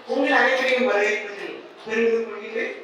உங்கள் அனைவரையும் வரவேற்பதில் பெருமிதம் கொள்கிறேன்.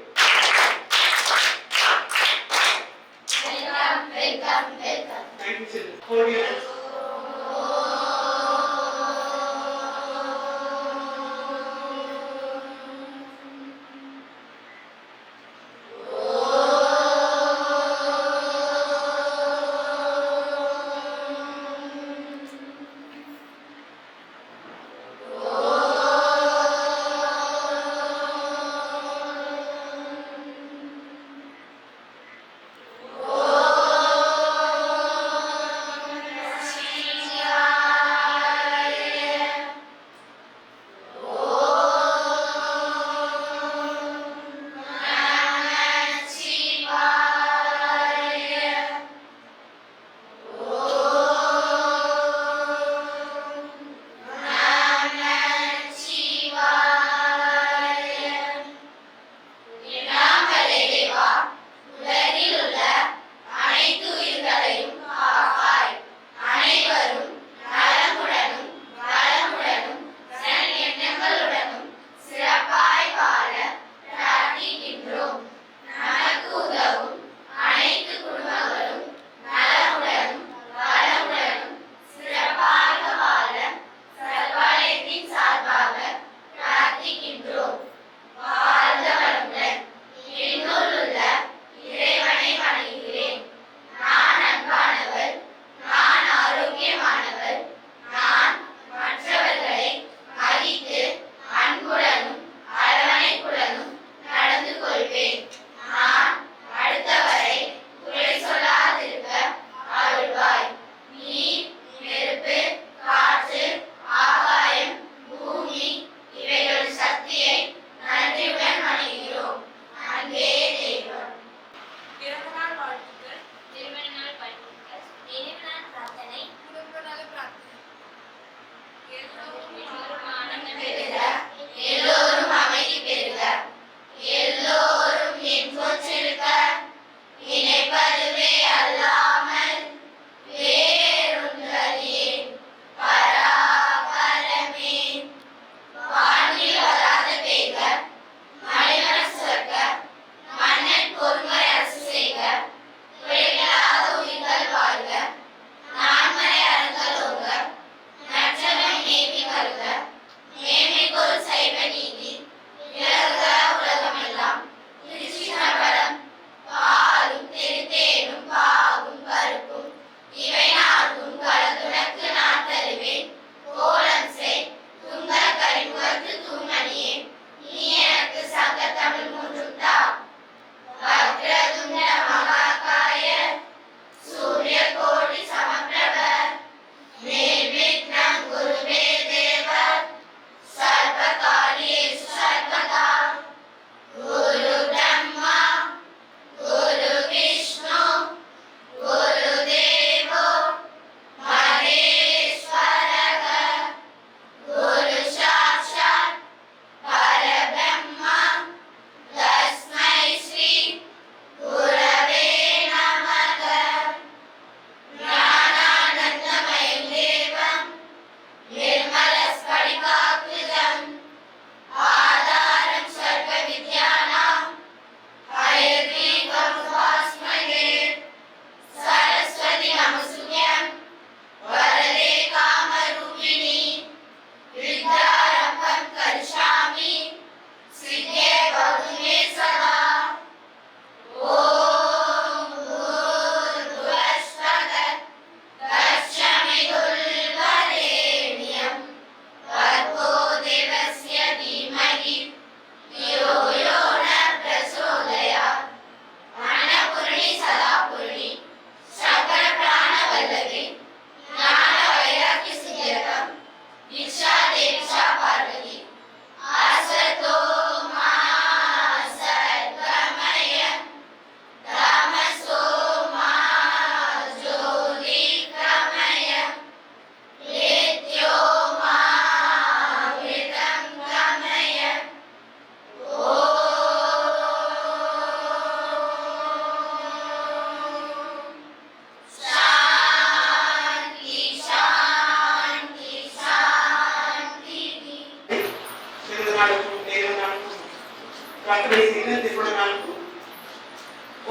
திருமண நாளுக்கும்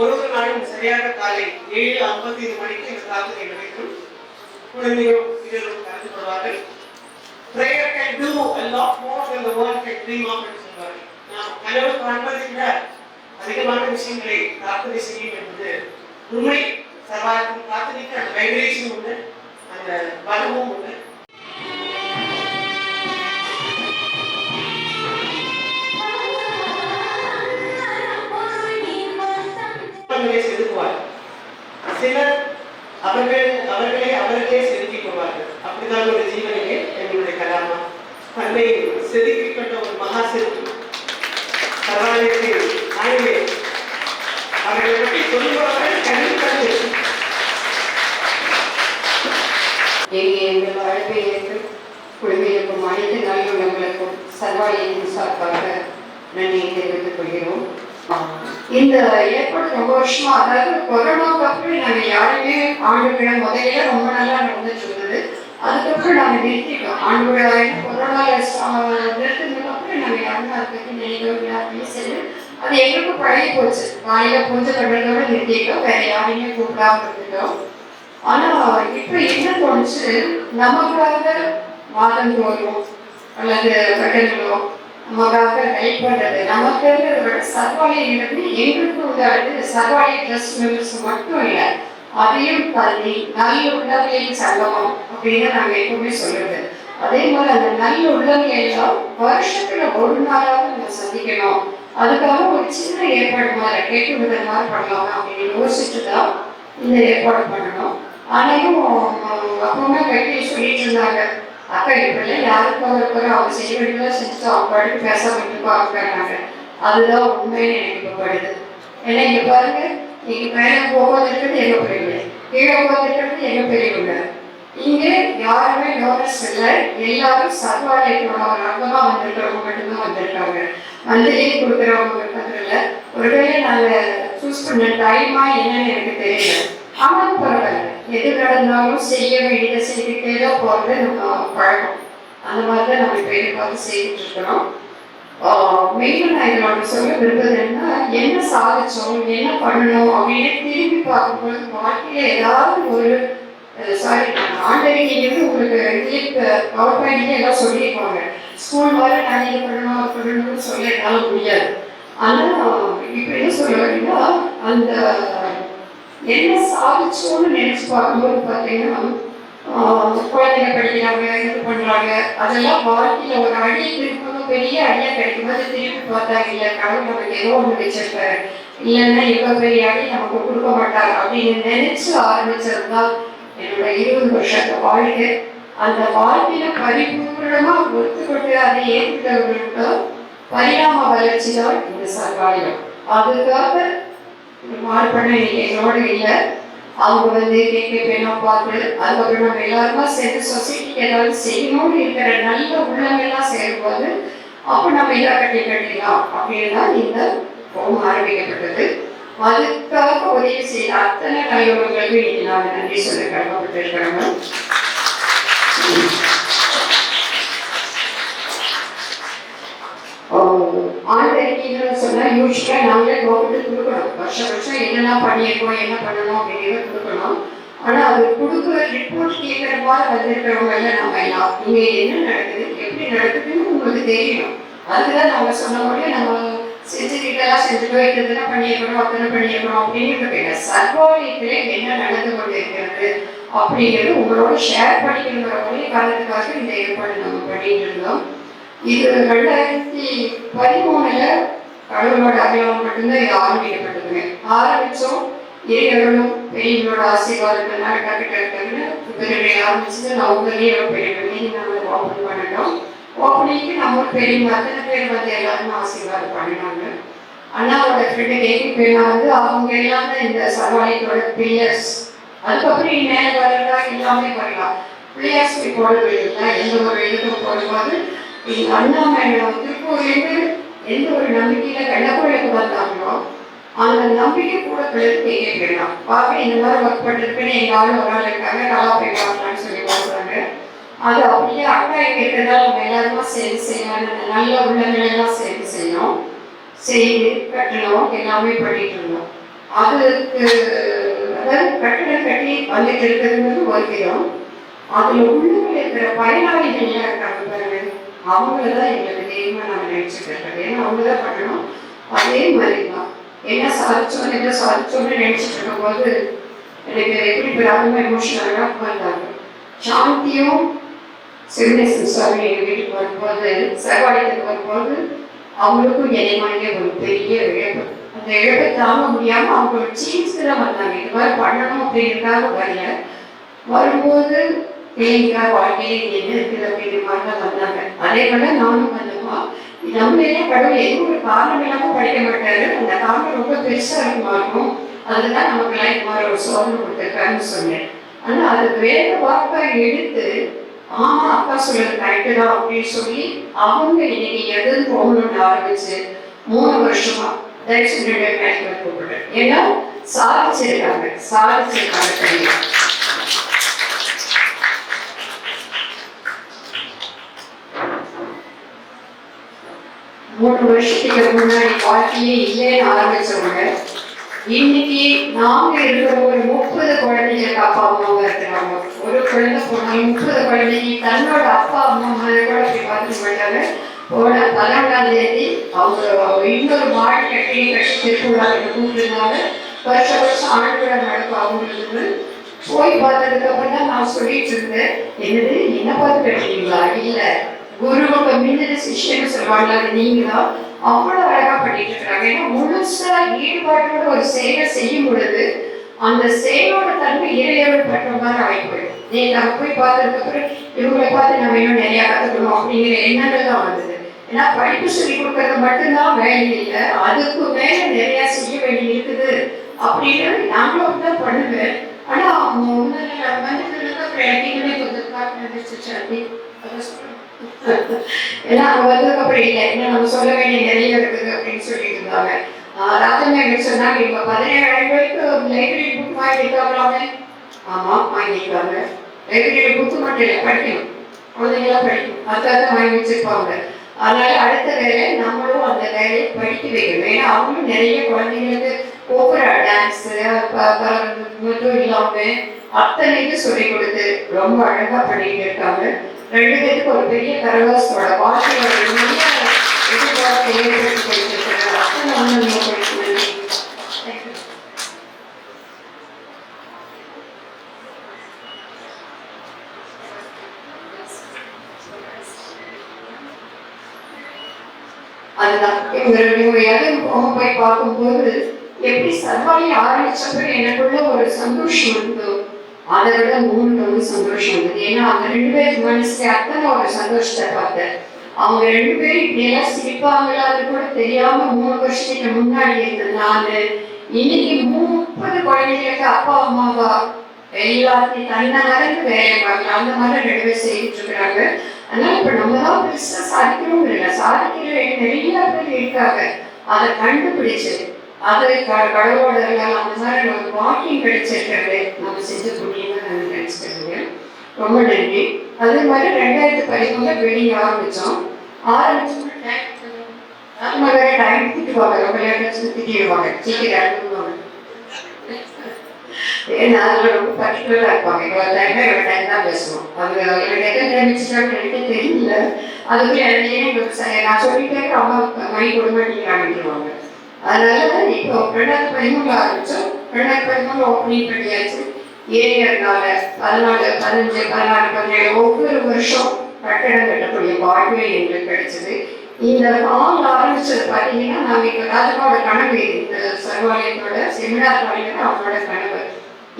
ஒரு நாளும் சரியாக காலை 7:55 மணிக்கு இந்த பிரார்த்தனை நடைபெறும். குழந்தைகளும் இதழும் கலந்து கொள்வார்கள். Prayer can do a lot more than the world can dream of என்று சொல்வார்கள். நாம் கனவு காண்பதை விட அதிகமான விஷயங்களை பிரார்த்தனை செய்யும் என்பது உண்மை. சர்வார்க்கும் பிரார்த்தனைக்கு அந்த வைப்ரேஷன் உண்டு, அந்த பலமும் உண்டு. செதுக்குவார். சிலர் அவர்களே செதுக்கிக் கொள்வார்கள். அப்படிதான் ஒரு ஜீவனையே எங்களுடைய கலாமா தன்னை செதுக்கிக் கொண்ட ஒரு மகா சிற்பி சர்வாலயத்தில் ஆய்வே அவர்களை பற்றி சொல்லுவார்கள். கண்டிப்பாக எங்கள் அழைப்பை ஏற்று குழுமையிற்கும் அனைத்து நல்லுள்ளங்களுக்கும் சர்வாலயத்தின் சார்பாக நன்றியை தெரிவித்துக் கொள்கிறோம். இந்த ஏற்பாடு ரொம்ப வருஷமா, அதாவது கொரோனாவுக்கு அப்புறம் நாங்கள் யாருமே ஆண்டுகளை முதல்ல ரொம்ப நல்லா நடந்துட்டு இருந்தது. அதுக்கப்புறம் நாங்கள் நிறுத்திட்டோம். ஆண்டு கொரோனா நிறுத்தினதுக்கு அப்புறம் நாங்கள் யாருமே அதை பற்றி நினைக்கிறோம், யாருமே சரி, அது எங்களுக்கும் பழகி போச்சு. காலையில் கொஞ்சம் கண்டதோட நிறுத்திட்டோம், வேற யாரையுமே கூப்பிடாம இருந்துட்டோம். ஆனால் இப்போ என்ன தோணுச்சு, நமக்காக மாதந்தோறும் அல்லது வருடங்களோ நமக்காக ஹெல்ப் பண்ணுறது, நமக்கு சர்வாலயம் எங்களுக்கு உதாரணது சர்வாலய ட்ரஸ்ட் மெம்பர்ஸ் மட்டும் இல்லை, அதையும் தள்ளி நல்ல உள்ளவர்களின் சங்கமம் அப்படின்னு நாங்கள் எப்பவுமே சொல்றது. அதே மாதிரி அந்த நல்ல உள்ளவர்கள் எல்லாம் வருஷத்துல ஒரு நாளாவது நம்ம சந்திக்கணும். அதுக்காக ஒரு சின்ன ஏற்பாடு மாதிரி கேட்டு விதம் மாதிரி பண்ணலாம் அப்படின்னு யோசிச்சுட்டு தான் இந்த ஏற்பாடு பண்ணணும். ஆனாலும் அப்பவுமே கட்டி சொல்லிட்டு இருந்தாங்க, அக்கா இப்பெல்லாம் யாருக்கும் அவங்க செய்ய வேண்டியதான் செஞ்சுட்டு அவங்க பாட்டுக்கு பேசாம இருப்பாங்க. அதுதான் உண்மைன்னு எனக்கு இப்போ படுது. ஏன்னா இங்க பாருங்க, நீங்க மேலே போகாது இருக்கிறது எங்க பெரியவங்க, கீழே போகாது இருக்கிறது எங்க பெரியவங்க. இங்கே யாருமே நோட்டஸ் இல்லை, எல்லாரும் சர்வாலயத்தோட ஒரு அங்கமா வந்திருக்கிறவங்க மட்டும்தான் வந்திருக்காங்க. மந்திரியை கொடுக்குறவங்க இருக்கிறதுல ஒருவேளை நாங்கள் சூஸ் பண்ண டைமா என்னன்னு எனக்கு தெரியல. ஆனாலும் பரவாயில்ல, எது நடந்தாலும் செய்ய வேண்டியதை செய்துட்டே தான் போகிறது நம்ம பழக்கம். அந்த மாதிரி தான் நம்ம இப்போ எதிர்பார்த்து செய்துட்டு இருக்கிறோம். மெயினாக நான் இதில் ஒன்று சொல்ல விரும்புறது என்ன சாதிச்சோம், என்ன பண்ணணும் அப்படின்னு திரும்பி பார்க்கும்போது வாழ்க்கையில் ஏதாவது ஒரு ஆண்டறிங்கிறது உங்களுக்கு பவர் பாயிண்ட்ல எல்லாம் சொல்லியிருப்பாங்க. ஸ்கூல் வர நான் இது பண்ணணும் அது பண்ணணும்னு சொல்ல என்னால் முடியாது. ஆனால் இப்போ என்ன சொல்ல வேண்டியா, அந்த என்ன சாதிச்சோன்னு நினைச்சு பார்க்கும்போது பார்த்தீங்கன்னா, குழந்தைங்க படிக்கிறாங்க, இது பண்ணுறாங்க, அதெல்லாம் வாழ்க்கையில் ஒரு அடியை திருப்பணும், பெரிய அடியாக கிடைக்கும்போது திருப்பி பார்த்தாங்க, இல்லை கடவுள் நமக்கு ஏதோ ஒன்று வச்சிருக்காரு, இல்லைன்னா இவ்வளோ பெரிய அடி நமக்கு கொடுக்க மாட்டார் அப்படின்னு நினைச்சு ஆரம்பிச்சது தான் என்னோட 20 வருஷத்து வாழ்க்கை. அந்த வாழ்க்கையில பரிபூர்ணமா ஒத்துக்கொண்டு அதை ஏற்றுக்கிறவர்களுக்கு பரிணாம வளர்ச்சி தான் இந்த சர்வாலயம். அதுக்காக மாறுபண்ண என்னோட இல்லை, அவங்க கேட்க பார்த்து அதுக்கப்புறம் நம்ம எல்லாருமா சேர்ந்து சொசைட்டிக்கு ஏதாவது செய்யணும்னு இருக்கிற நல்ல உள்ளங்கள்லாம் சேரும்போது அப்போ நம்ம இதை கட்டிக்கலாம் அப்படின்னு தான் இந்த ஹோம் ஆரம்பிக்கப்பட்டது. அதுக்காக உதவி செய்த அத்தனை தலைவர்களுக்கும் இன்னைக்கு நாங்கள் நன்றி சொல்ல கடமைப்பட்டிருக்கிறோங்க. ஆண்டறிக்கைன்னு சொன்னால் யூஸ்வலாக நாங்களே கவர்மெண்ட் கொடுக்கணும். வருஷம் என்னெல்லாம் பண்ணியிருக்கோம், என்ன பண்ணணும் அப்படின்னு கொடுக்கணும். ஆனால் அது கொடுக்குற ரிப்போர்ட் கேட்குற மாதிரி வந்திருக்கிறவங்க எல்லாம் நம்ம எல்லாம் இங்கே என்ன நடக்குது, எப்படி நடக்குதுன்னு உங்களுக்கு தெரியணும். அதுதான் நாங்கள் சொன்ன போதே நம்ம செஞ்சுக்கிட்டெல்லாம் செஞ்சுட்டு வைக்கிறதுனா பண்ணியிருக்கணும், அத்தனை பண்ணியிருக்கணும் அப்படின்னு சர்வாலயத்திலே என்ன நடந்து கொண்டு இருக்கிறது அப்படிங்கிறது உங்களோட ஷேர் பண்ணிக்கிற ஒரே காரணத்துக்காக இந்த ஏற்பாடு நம்ம பண்ணிட்டு இருந்தோம். இது 2013 கடவுளோட அடையாளம் மட்டும்தான் இது ஆரம்பிக்கப்பட்டதுங்க. ஆரம்பித்தோம், இறைவனும் பெரியவங்களோட ஆசீர்வாதத்தினால டக்குன்னு பிப்ரவரி ஆரம்பிச்சு நவம்பர்லேயே பெரிய நாங்கள் ஓப்பன் பண்ணிட்டோம். ஓப்பனிங்க்கு நம்ம பெரியவங்க அத்தனை பேர் எல்லாருமே ஆசீர்வாதம் பண்ணினாங்க. அண்ணாவோட ஃப்ரெண்டு கேட்கி பேனா அவங்க எல்லாம் தான் இந்த சர்வாலயத்தோட பில்லர்ஸ். அதுக்கப்புறம் மேலே வரலாம் எல்லாமே வரலாம். பிள்ளையார் சொல்லி போடுறது இல்லை, எந்த ஒரு இதுக்கும் போடும்போது எங்கள் அண்ணா மேலே திருப்பூர்லேருந்து எந்த ஒரு நம்பிக்கையில் கள்ளக்கோயிலுக்கு வந்தாங்களோ அந்த நம்பிக்கை கூட பிள்ளைக்கு கேட்க போயிடலாம். பார்க்க இந்த மாதிரி ஒர்க் பண்ணுறதுக்குன்னு எங்கள் ஆள் ஒரு ஆள் இருக்காங்க, நல்லா போய் பார்க்கலான்னு சொல்லி பார்க்குறாங்க. அது அப்படியே அக்கா எங்கே இருக்கிறதால நம்ம எல்லாருமா சேர்ந்து செய்யலாம், நல்ல உள்ளங்களெல்லாம் சேர்ந்து செய்யணும். செய்து கட்டணும் எல்லாமே பண்ணிட்டு இருந்தோம். அதுக்கு அதாவது கட்டடம் கட்டி வந்துட்டு இருக்கிறது ஒரு விதம். அதுல உள்ள இருக்கிற பயனாளிகள் எல்லாம் இருக்காங்க பாருங்க, அவங்களதான் எங்களுக்கு தெய்வமா நாங்கள் நினைச்சிட்டு இருக்கிறது. ஏன்னா அவங்கதான் பண்ணணும். அதே மாதிரிதான் என்ன சாதிச்சோன்னு எதை சாதிச்சோன்னு நினைச்சிட்டு இருக்கும் போது எனக்கு எப்படி ரொம்ப எமோஷனலாக வந்தாங்க. சாந்தியும் சிவனேசன் சுவாமி எங்கள் வீட்டுக்கு வரும்போது, சர்வாலயத்துக்கு வரும்போது அவங்களுக்கும் என்னை மாதிரியே ஒரு பெரிய இழப்பு. அந்த இழப்பை தாங்க முடியாமல் அவங்க ஒரு சீன்ஸ்க்கு தான் வந்தாங்க. இது மாதிரி பண்ணணும் அப்படிங்கிறதுக்காக வரல. வரும்போது பிள்ளைங்க வாழ்க்கையில என்ன இருக்குது அப்படிங்கிற மாதிரி தான் வந்தாங்க. அதே போல நானும் வந்தோமா, நம்மளே கடவுள் எதுவும் ஒரு காரணம் இல்லாமல் படிக்க மாட்டாரு. அந்த காரணம் ரொம்ப பெருசா இருக்கும். அதுதான் நமக்கு லைஃப் மாதிரி ஒரு சோதனை கொடுத்துருக்காருன்னு சொன்னேன். ஆனால் அது வேற வாக்கா எடுத்து ஆமா அப்பா சொல்றது கரெக்டு தான் அப்படின்னு சொல்லி அவங்க இன்னைக்கு எதுன்னு போகணும்னு ஆரம்பிச்சு 3 வருஷமா தரிசனம் கூப்பிடுறேன். ஏன்னா சாதிச்சிருக்காங்க தெரியும். 3 வருஷத்துக்கு முன்னாடி வாழ்க்கையே இல்லைன்னு ஆரம்பிச்சவங்க இன்னைக்கு நாங்க இருக்கிற ஒரு 30 குழந்தைங்களுக்கு அப்பா அம்மாவா இருக்கிறாங்க. ஒரு குழந்தை போனாலும் 30 குழந்தைங்க தன்னோட அப்பா அம்மா கூட போய் பார்த்துட்டு போயிட்டாங்க. போன 11ஆம் தேதி அவங்க இன்னொரு மாடு கட்டி திருக்குள்ளாங்க கூப்பிட்டுருந்தாங்க. வருஷம் ஆண்டுகளை நடக்கும் அவங்களுக்கு. போய் பார்த்ததுக்கு அப்புறம் தான் நான் சொல்லிட்டு இருந்தேன், என்னது என்ன பார்த்து கட்டுறீங்களா? இல்லை, குருவுக்கு மின்னது சிஷ்யன்னு சொல்லுவாங்க, அது நீங்க தான். அவ்வளவு அழகா பண்ணிட்டு இருக்கிறாங்க. ஏன்னா முழுசா ஈடுபாட்டோட ஒரு செயலை செய்யும் பொழுது அந்த செயலோட தன்மை இறையவள் பற்ற மாதிரி ஆகி போயிடும். நம்ம போய் பார்த்ததுக்கு அப்புறம் இவங்களை பார்த்து நம்ம இன்னும் நிறைய கற்றுக்கணும் அப்படிங்கிற எண்ணங்கள் தான் வந்தது. ஏன்னா படிப்பு சொல்லி கொடுக்கறது மட்டும்தான் வேலை இல்லை, அதுக்கு மேல நிறைய செய்ய வேண்டி இருக்குது அப்படின்னு நாங்களும் தான் பண்ணுவேன். ஆனா அவங்க ஏன்னா அவங்க வந்ததுக்கு அப்புறம் இல்லை, இன்னும் நம்ம சொல்ல வேண்டிய நிறைய இருக்குது அப்படின்னு சொல்லிட்டு இருந்தாங்க. ராஜமேகர் சொன்னாங்க, இப்ப 17,000 ரூபாய்க்கு லைப்ரரி புக் வாங்கியிருக்காங்களாமே. ஆமா வாங்கியிருக்காங்க. லைப்ரரி புக்கு மட்டும் இல்லை, படிக்கணும், குழந்தைங்களாம் படிக்கணும், அதான் வாங்கி வச்சிருப்பாங்க. அதனால அடுத்த வேலை நம்மளும் அந்த வேலையை படிக்க வைக்கணும். ஏன்னா அவங்களும் நிறைய குழந்தைங்களுக்கு ஒவ்வொரு டான்ஸ் மட்டும் இல்லாம அத்தனைக்கு சொல்லிக் கொடுத்து ரொம்ப அழகா பண்ணிட்டு இருக்காங்க. 2 பேருக்கு ஒரு பெரிய கரவாசோட வாழ்க்கையோட எதிர்பார்ப்பு ஏற்படுத்தி கொடுத்திருக்கிறார். அதுதான் இவங்க இடம் போய் பார்க்கும்போது எப்படி சர்வாலி ஆரம்பிச்சப்ப எனக்குள்ள ஒரு சந்தோஷம் இருந்தோ அதை விட 3 மடங்கு சந்தோஷம் இருந்தது. ஏன்னா அவங்க 2 பேருக்கு மனசுல அத்தனை ஒரு சந்தோஷத்தை பார்த்தேன். அவங்க 2 பேரும் இப்படி எல்லாம் சிரிப்பாங்களாது கூட தெரியாம 3 வருஷத்துக்கு முன்னாடி இருந்தது நானு இன்னைக்கு 30 குழந்தைகளுக்கு அப்பா அம்மாவா எல்லாத்தையும் தன்னை மறந்து வேலை பார்க்கலாம். அந்த மாதிரி 2 பேர் செய்துட்டு இருக்கிறாங்க. அதனால இப்ப நம்ம தான் பெருசா சாதிக்கணும் இல்லை, சாதிக்கிற நிறைய பேர் இருக்காங்க. அதை கண்டுபிடிச்சு அதை கடவுளோட அந்த மாதிரி ஒரு வாக்கிங் கிடைச்சிருக்கிறது நம்ம செஞ்ச புண்ணியமா நான் நினைச்சிருக்கேங்க. ரொம்ப நன்றி. அதே மாதிரி 2013 வெடிங்க ஆரம்பிச்சோம். நம்ம வேற டைம் திட்டுவாங்க, ரொம்ப லேட்டஸ்ட் திட்டிடுவாங்க, சீக்கிரம் ஏன்னா அதுல ரொம்ப பர்டிகுலரா இருப்பாங்க. இவ்வளவு டைம் தான் பேசணும். அது எனக்கு எத்தனை டைம் வச்சுட்டாங்கன்னு எனக்கு தெரியல. அதுக்கு நான் சொல்லிட்டே ரொம்ப மணி கொடுக்க மாட்டேங்கிறாங்க. அதனால இப்போ 2013 ஆரம்பிச்சோம். 2013 ஓப்பனிங் பண்ணியாச்சு. ஏரியானால 14, 15, 16, 17 ஒவ்வொரு வருஷம் கட்டடம் கட்டக்கூடிய வாழ்க்கை எங்களுக்கு கிடைச்சது. இந்த ஹால் ஆரம்பிச்சது பார்த்தீங்கன்னா நாங்கள் இப்போ ராஜமாவோட கனவு, இந்த சர்வாலயத்தோட செமினார் பாலிகள் அவங்களோட கனவு.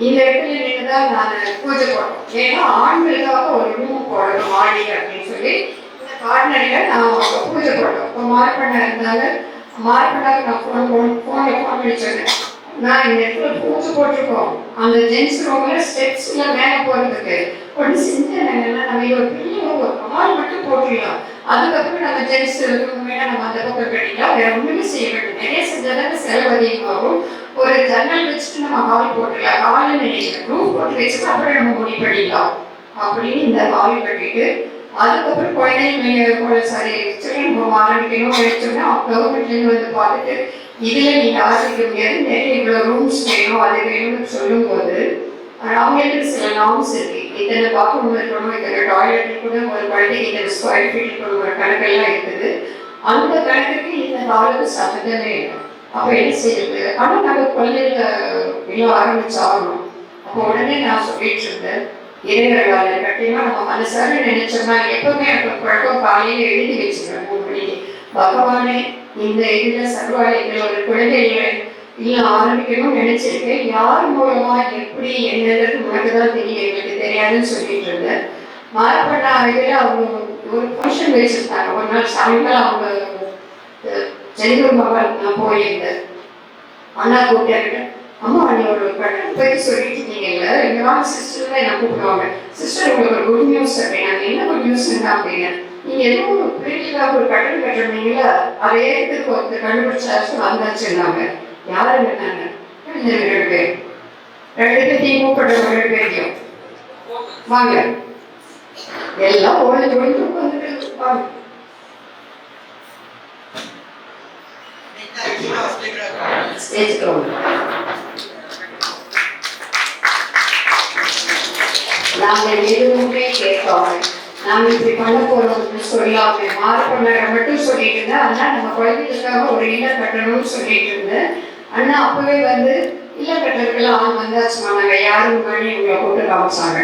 இந்த இடத்துல நின்று தான் நான் பூஜை போட்டோம். ஏன்னா ஆண்களுக்காக ஒரு ரூம் போடணும் மாடி அப்படின்னு சொல்லி இந்த கார்னரில் நான் பூஜை போட்டோம். இப்போ மார்பண்ணா இருந்தாலும் மார்பண்ணாக்கு நான் ஃபோனில் ஃபோன் பண்ணி சொன்னேன், நான் இந்த இடத்துல பூஜை போட்டிருக்கோம், அந்த ஜென்ஸ் ரூம்ல ஸ்டெப்ஸ்ல மேலே போகிறதுக்கு ஒன்று செஞ்சேன். நம்ம ஒரு பெரிய ஒரு கால் மட்டும் போட்டுடலாம், அதுக்கப்புறம் நம்ம ஜென்ஸ் மேலே நம்ம அந்த பக்கம் கட்டிக்கலாம், வேற ஒன்றுமே செய்ய வேண்டும். நிறைய செஞ்சாலும் செலவு அதிகமாகும். ஒரு ஜன்னல் வச்சுட்டு நம்ம ஹால் போட்டுக்கலாம், ஹால்னு நினைக்கிறேன் ரூம் போட்டு வச்சுட்டு அப்புறம் நம்ம முடி பண்ணிக்கலாம் அப்படின்னு இந்த ஹால் கட்டிட்டு அதுக்கப்புறம் குழந்தைங்க சாரி சில்ட்ரன் ஹோம் ஆரம்பிக்கணும்னு நினைச்சோம்னா கவர்மெண்ட்லேருந்து வந்து பார்த்துட்டு இதில் நீங்கள் ஆரம்பிக்க முடியாது, நிறைய இவ்வளோ ரூம்ஸ் வேணும் அது வேணும்னு சொல்லும்போது அவங்களுக்கு சில நார்ம்ஸ் இருக்கு. இத்தனை பாத்ரூம் இருக்கணும், இத்தனை டாய்லெட் கூட ஒரு குழந்தைக்கு இத்தனை ஸ்கொயர் ஃபீட் இருக்கணும், ஒரு கணக்கெல்லாம் இருக்குது. அந்த கணக்குக்கு இந்த காலத்து சம்மந்தமே இல்லை. அப்போ என்ன செய்யுது, ஆனால் நாங்கள் குழந்தைங்க எல்லாம் ஆரம்பிச்சாகணும். அப்போ உடனே நான் சொல்லிட்டு இருந்தேன், இறைவர்களால் கட்டியமாக நம்ம மனசார நினைச்சோம்னா எப்பவுமே எனக்கு பழக்கம் காலையில் எழுதி வச்சுருவேன் 3 மணிக்கு. பகவானே இந்த இதில் சர்வாலயத்தில் ஒரு குழந்தைகளை இல்லை ஆரம்பிக்கணும்னு நினைச்சிருக்கேன், யார் மூலமா எப்படி என்னது உனக்கு தான் தெரியும், எங்களுக்கு தெரியாதுன்னு சொல்லிட்டு இருந்தேன். மாறப்பட்ட அவையில் அவங்க ஒரு ஃபங்க்ஷன் வச்சுருந்தாங்க. ஒரு நாள் சாயங்காலம் அவங்க செல்லூர் மகள் நான் போயிருந்தேன். அண்ணா கூப்பிட்டாரு, அம்மா நீ ஒரு கட்டணம் பற்றி சொல்லிட்டு இருந்தீங்கல்ல, எங்களால் சிஸ்டர் தான் என்ன கூப்பிடுவாங்க, சிஸ்டர் உங்களுக்கு ஒரு குட் நியூஸ் அப்படின்னா என்ன குட் நியூஸ்ன்னா அப்படின்னா நீங்கள் எதுவும் பிள்ளைகளுக்காக ஒரு கட்டணம் கட்டுறீங்களா, அதை ஏற்கிறதுக்கு ஒருத்தர் கண்டுபிடிச்சாச்சு வந்தாச்சுன்னாங்க. யாருங்க நாங்க 2 பேர், 2 பேர்த்தையும் கூப்பிடுற 2 பேரையும் வாங்க எல்லாம் ஒழுங்கு வந்துட்டு வாங்க. ஸ்டேஜ்க்கு வாங்க. நாங்கள் எதுவுமே கேட்காம நாங்கள் இப்படி பண்ண போறோம்னு சொல்லாம மாறப்பண்ண மட்டும் சொல்லிட்டு இருந்தேன். அண்ணா நம்ம குழந்தைகளுக்காக ஒரு இல்லம் கட்டணும்னு சொல்லிட்டு இருந்தேன். அண்ணா அப்பவே வந்து இல்லம் கட்டுறதுக்கெல்லாம் வந்தாச்சுமா, நாங்கள் யாரும் முன்னாடி இவங்களை போட்டு காமிச்சாங்க.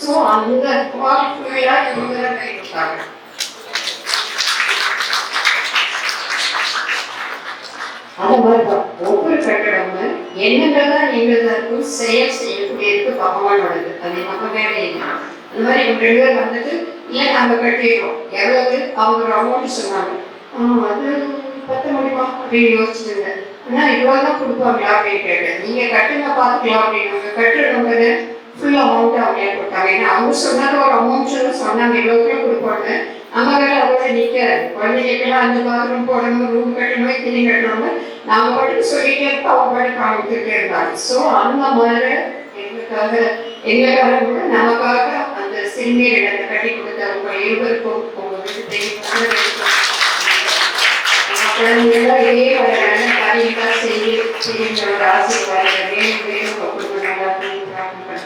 ஸோ அந்த குவாலிஃபைடாக இவங்க தான் கை கொடுத்தாங்க. அந்த மாதிரிதான் ஒவ்வொரு கட்டடமும் என்னங்கள்தான் எங்கள்தான் இருக்கும், செயல் செய்யக்கூடியதுக்கு பகவானோடது, அது நம்ம வேலை இல்லை. அந்த மாதிரி இவங்க 2 பேர் வந்துட்டு ஏன் நாங்கள் கட்டிடுறோம், எவ்வளவு அவங்க ஒரு அமௌண்ட் சொன்னாங்க. அது 10 முடியுமா அப்படின்னு யோசிச்சுருந்தேன். ஆனால் இவ்வளோதான் கொடுப்பாங்களா அப்படின்னு கேட்டேன். நீங்கள் கட்டுங்க பார்த்துக்கலாம் அப்படின்னு கட்டுறவங்க ஃபுல் அமௌண்ட்டு அவங்களே கொடுத்தாங்க. ஏன்னா அவங்க சொன்னாங்க ஒரு அமௌண்ட் சொன்னாங்க இவ்வளோக்குள்ள கொடுப்பாங்க. நம்ம வேலை அதோட நிற்காது. குழந்தைகளுக்கெல்லாம் 5 பாத்ரூம் போடணும், ரூம் கட்டணும், இத்தனை கட்டணும், நாங்கள் பாட்டுக்கு சொல்லிட்டே இருப்போம், அவங்க பாட்டு காமிக்கிட்டே இருந்தாங்க. ஸோ அந்த மாதிரி எங்களுக்காக கூட நமக்காக அந்த சிறுநீர் இடத்தை கட்டி கொடுத்தவங்க இருவருக்கும் உங்களுக்கு தெரியும். குழந்தைகளாக இதே வர நல்ல காரியங்களாக செய்யுங்களோட ஆசீர்வாதம் வேணும் வேணும் குடும்பம் நல்லா பிரார்த்தனை.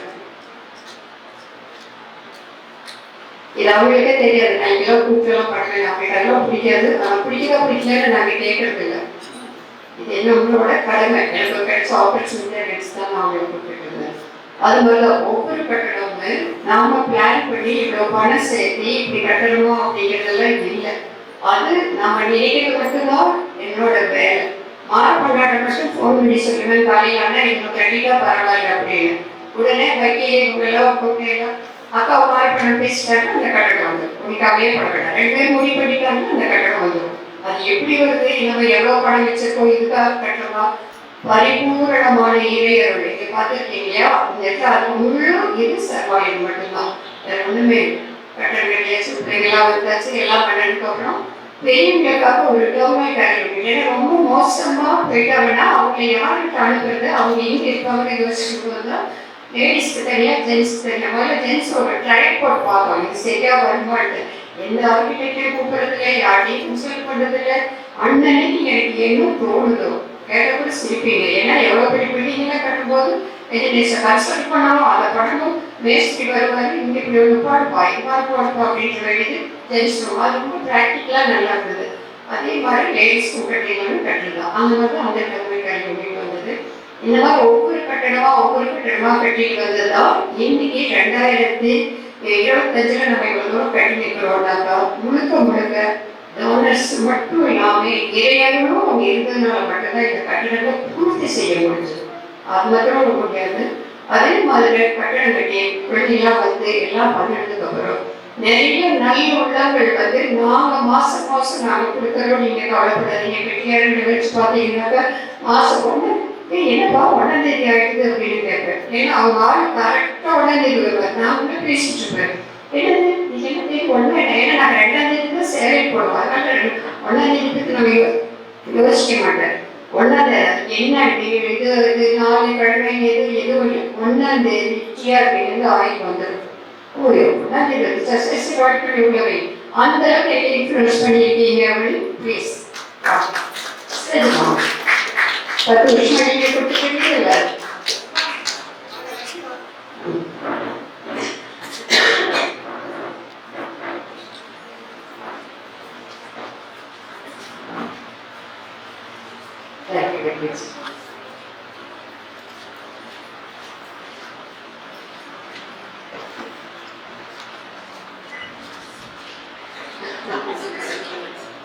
இது அவங்களுக்கே தெரியாது, நான் இங்கெல்லாம் கூப்பிட்டுலாம் பண்ணல, அவங்களுக்கு அதெல்லாம் பிடிக்காது. பிடிக்கலன்னு நாங்கள் கேட்கறது இல்லை. இது என்ன உங்களோட கடமை, எனக்கு கிடைச்ச ஆப்பர்ச்சுனிட்டியாக கிடைச்சி தான் நான் அவங்களை கூப்பிட்டுருக்கேன். அது மாதிரிதான் ஒவ்வொரு கட்டடமும் நாம பிளான் பண்ணி இவ்வளோ பணம் சேர்த்து இப்படி கட்டணுமோ அப்படிங்கிறதெல்லாம் இல்லை. அது நம்ம நினைக்கிறது மட்டும்தான் என்னோட வேலை. மாறப்பண்ணாட்ட மட்டும் ஃபோன் பண்ணி சொல்லுவேன், காலையிலானா இன்னும் கண்டிப்பாக பரவாயில்ல அப்படின்னு. உடனே வக்கீலே இவங்களெல்லாம் கூப்பிடலாம், அக்கா மாறப்பண்ண பேசிட்டாங்க, அந்த கட்டடம் வந்து உனக்காகவே படக்கடா 2 பேரும் முடிவு பண்ணிட்டாங்கன்னா அந்த கட்டடம் வந்துடும். அது எப்படி வருது, நம்ம எவ்வளோ பணம் வச்சிருக்கோம், இதுக்காக கட்டலாம். பரிபூரணமான இறையருடைய இதை பார்த்துருக்கீங்க இல்லையா, அந்த இடத்துல அது முழு இது சர்வாயம் மட்டும்தான், வேற ஒன்றுமே கட்டணம் கிடையாச்சு. பிள்ளைங்களாம் வந்தாச்சு, எல்லாம் பண்ணதுக்கு அப்புறம் பெரியவங்களுக்காக ஒரு கவர்மெண்ட் அறிவிப்பு. ஏன்னா ரொம்ப மோசமாக போயிட்டாங்கன்னா அவங்க யாருக்கு அனுப்புறது, அவங்க எங்கே இருக்காங்கன்னு யோசிச்சுட்டு வந்தால் லேடிஸ்க்கு தனியாக ஜென்ஸ்க்கு தனியாக. முதல்ல ஜென்ஸ் ஒரு ட்ரைப் போட்டு பார்ப்பாங்க, இது சரியாக வருமாட்டு. எந்த ஆர்கிடெக்டரையும் கூப்பிட்றதில்ல, யாரையும் கன்சல்ட் பண்ணுறதில்ல. அண்ணனைக்கு எனக்கு என்ன தோணுதோ கேட்ட கூட சிரிப்பீங்க. ஏன்னா எவ்வளோ பெரிய பில்டிங்கெல்லாம் கட்டும்போது எஜுகேஷன் கன்சல்ட் பண்ணாலும் அதை பண்ணணும். மேஸ்திரி வருவார், இங்கே இப்படி ஒரு பாடுப்பா இது பாடுப்பா அப்படின்ற வேண்டியது ஜென்ஸ். அது ரொம்ப ப்ராக்டிக்கலாக நல்லா இருந்தது. அதே மாதிரி லேடிஸ்க்கும் கட்டிங்களும் கட்டிடலாம். அந்த மாதிரி தான் அந்த கவர்மெண்ட் கல்வி வந்தது. இந்த மாதிரி ஒவ்வொரு கட்டடமா கட்டிட்டு வந்ததுதான் இன்னைக்கு 2025 நம்ம இவ்வளோ தூரம் கட்டி நிற்கிறோம்னாக்கா முழுக்க டோனர்ஸ் மட்டும் இல்லாமல் இறையர்களும் அவங்க இருந்ததுனால மட்டும்தான் இந்த கட்டடங்களை பூர்த்தி செய்ய முடிஞ்சது. அது மாத்திரம் முடியாது. அதே மாதிரி கட்டடம் கட்டி குழந்தைலாம் வந்து எல்லாம் பண்ணதுக்கு அப்புறம் நிறைய நல்ல உள்ளங்கள் வந்து நாங்கள் மாசம் நாங்கள் கொடுக்குறோம், நீங்கள் கவலைப்படாதீங்க. வெட்டியார்கள் வச்சு பார்த்தீங்கன்னாக்கா மாதம் 1 என்னப்பா 1ஆம் தேதி ஆகிடுது அப்படின்னு கேட்பேன். ஏன்னா அவங்க ஆள் கரெக்டாக 1ஆம் தேதி வருவார். நான் கூட பேசிட்டு இருப்பேன், என்னது நீ என்ன தேதி 1 ஏன்னா நாங்கள் 2ஆம் தேதி தான் சேவை போடுவோம். அதனால 1ஆம் தேதிக்கு நம்ம யோசிக்க மாட்டேன். 1ஆம் தேதி என்ன இது 4 கிழமை எது 1ஆம் தேதி டிஆர்பிலேருந்து ஆய்வு வந்துடும். ஓய்வு நன்றி சசி வாழ்க்கை உள்ளவை அந்த அளவுக்கு இன்ஃப்ளூயன்ஸ் பண்ணியிருக்கீங்க அப்படின்னு ப்ளீஸ் 10 வருஷம் நீங்க கொடுத்துருக்கீங்கல்ல.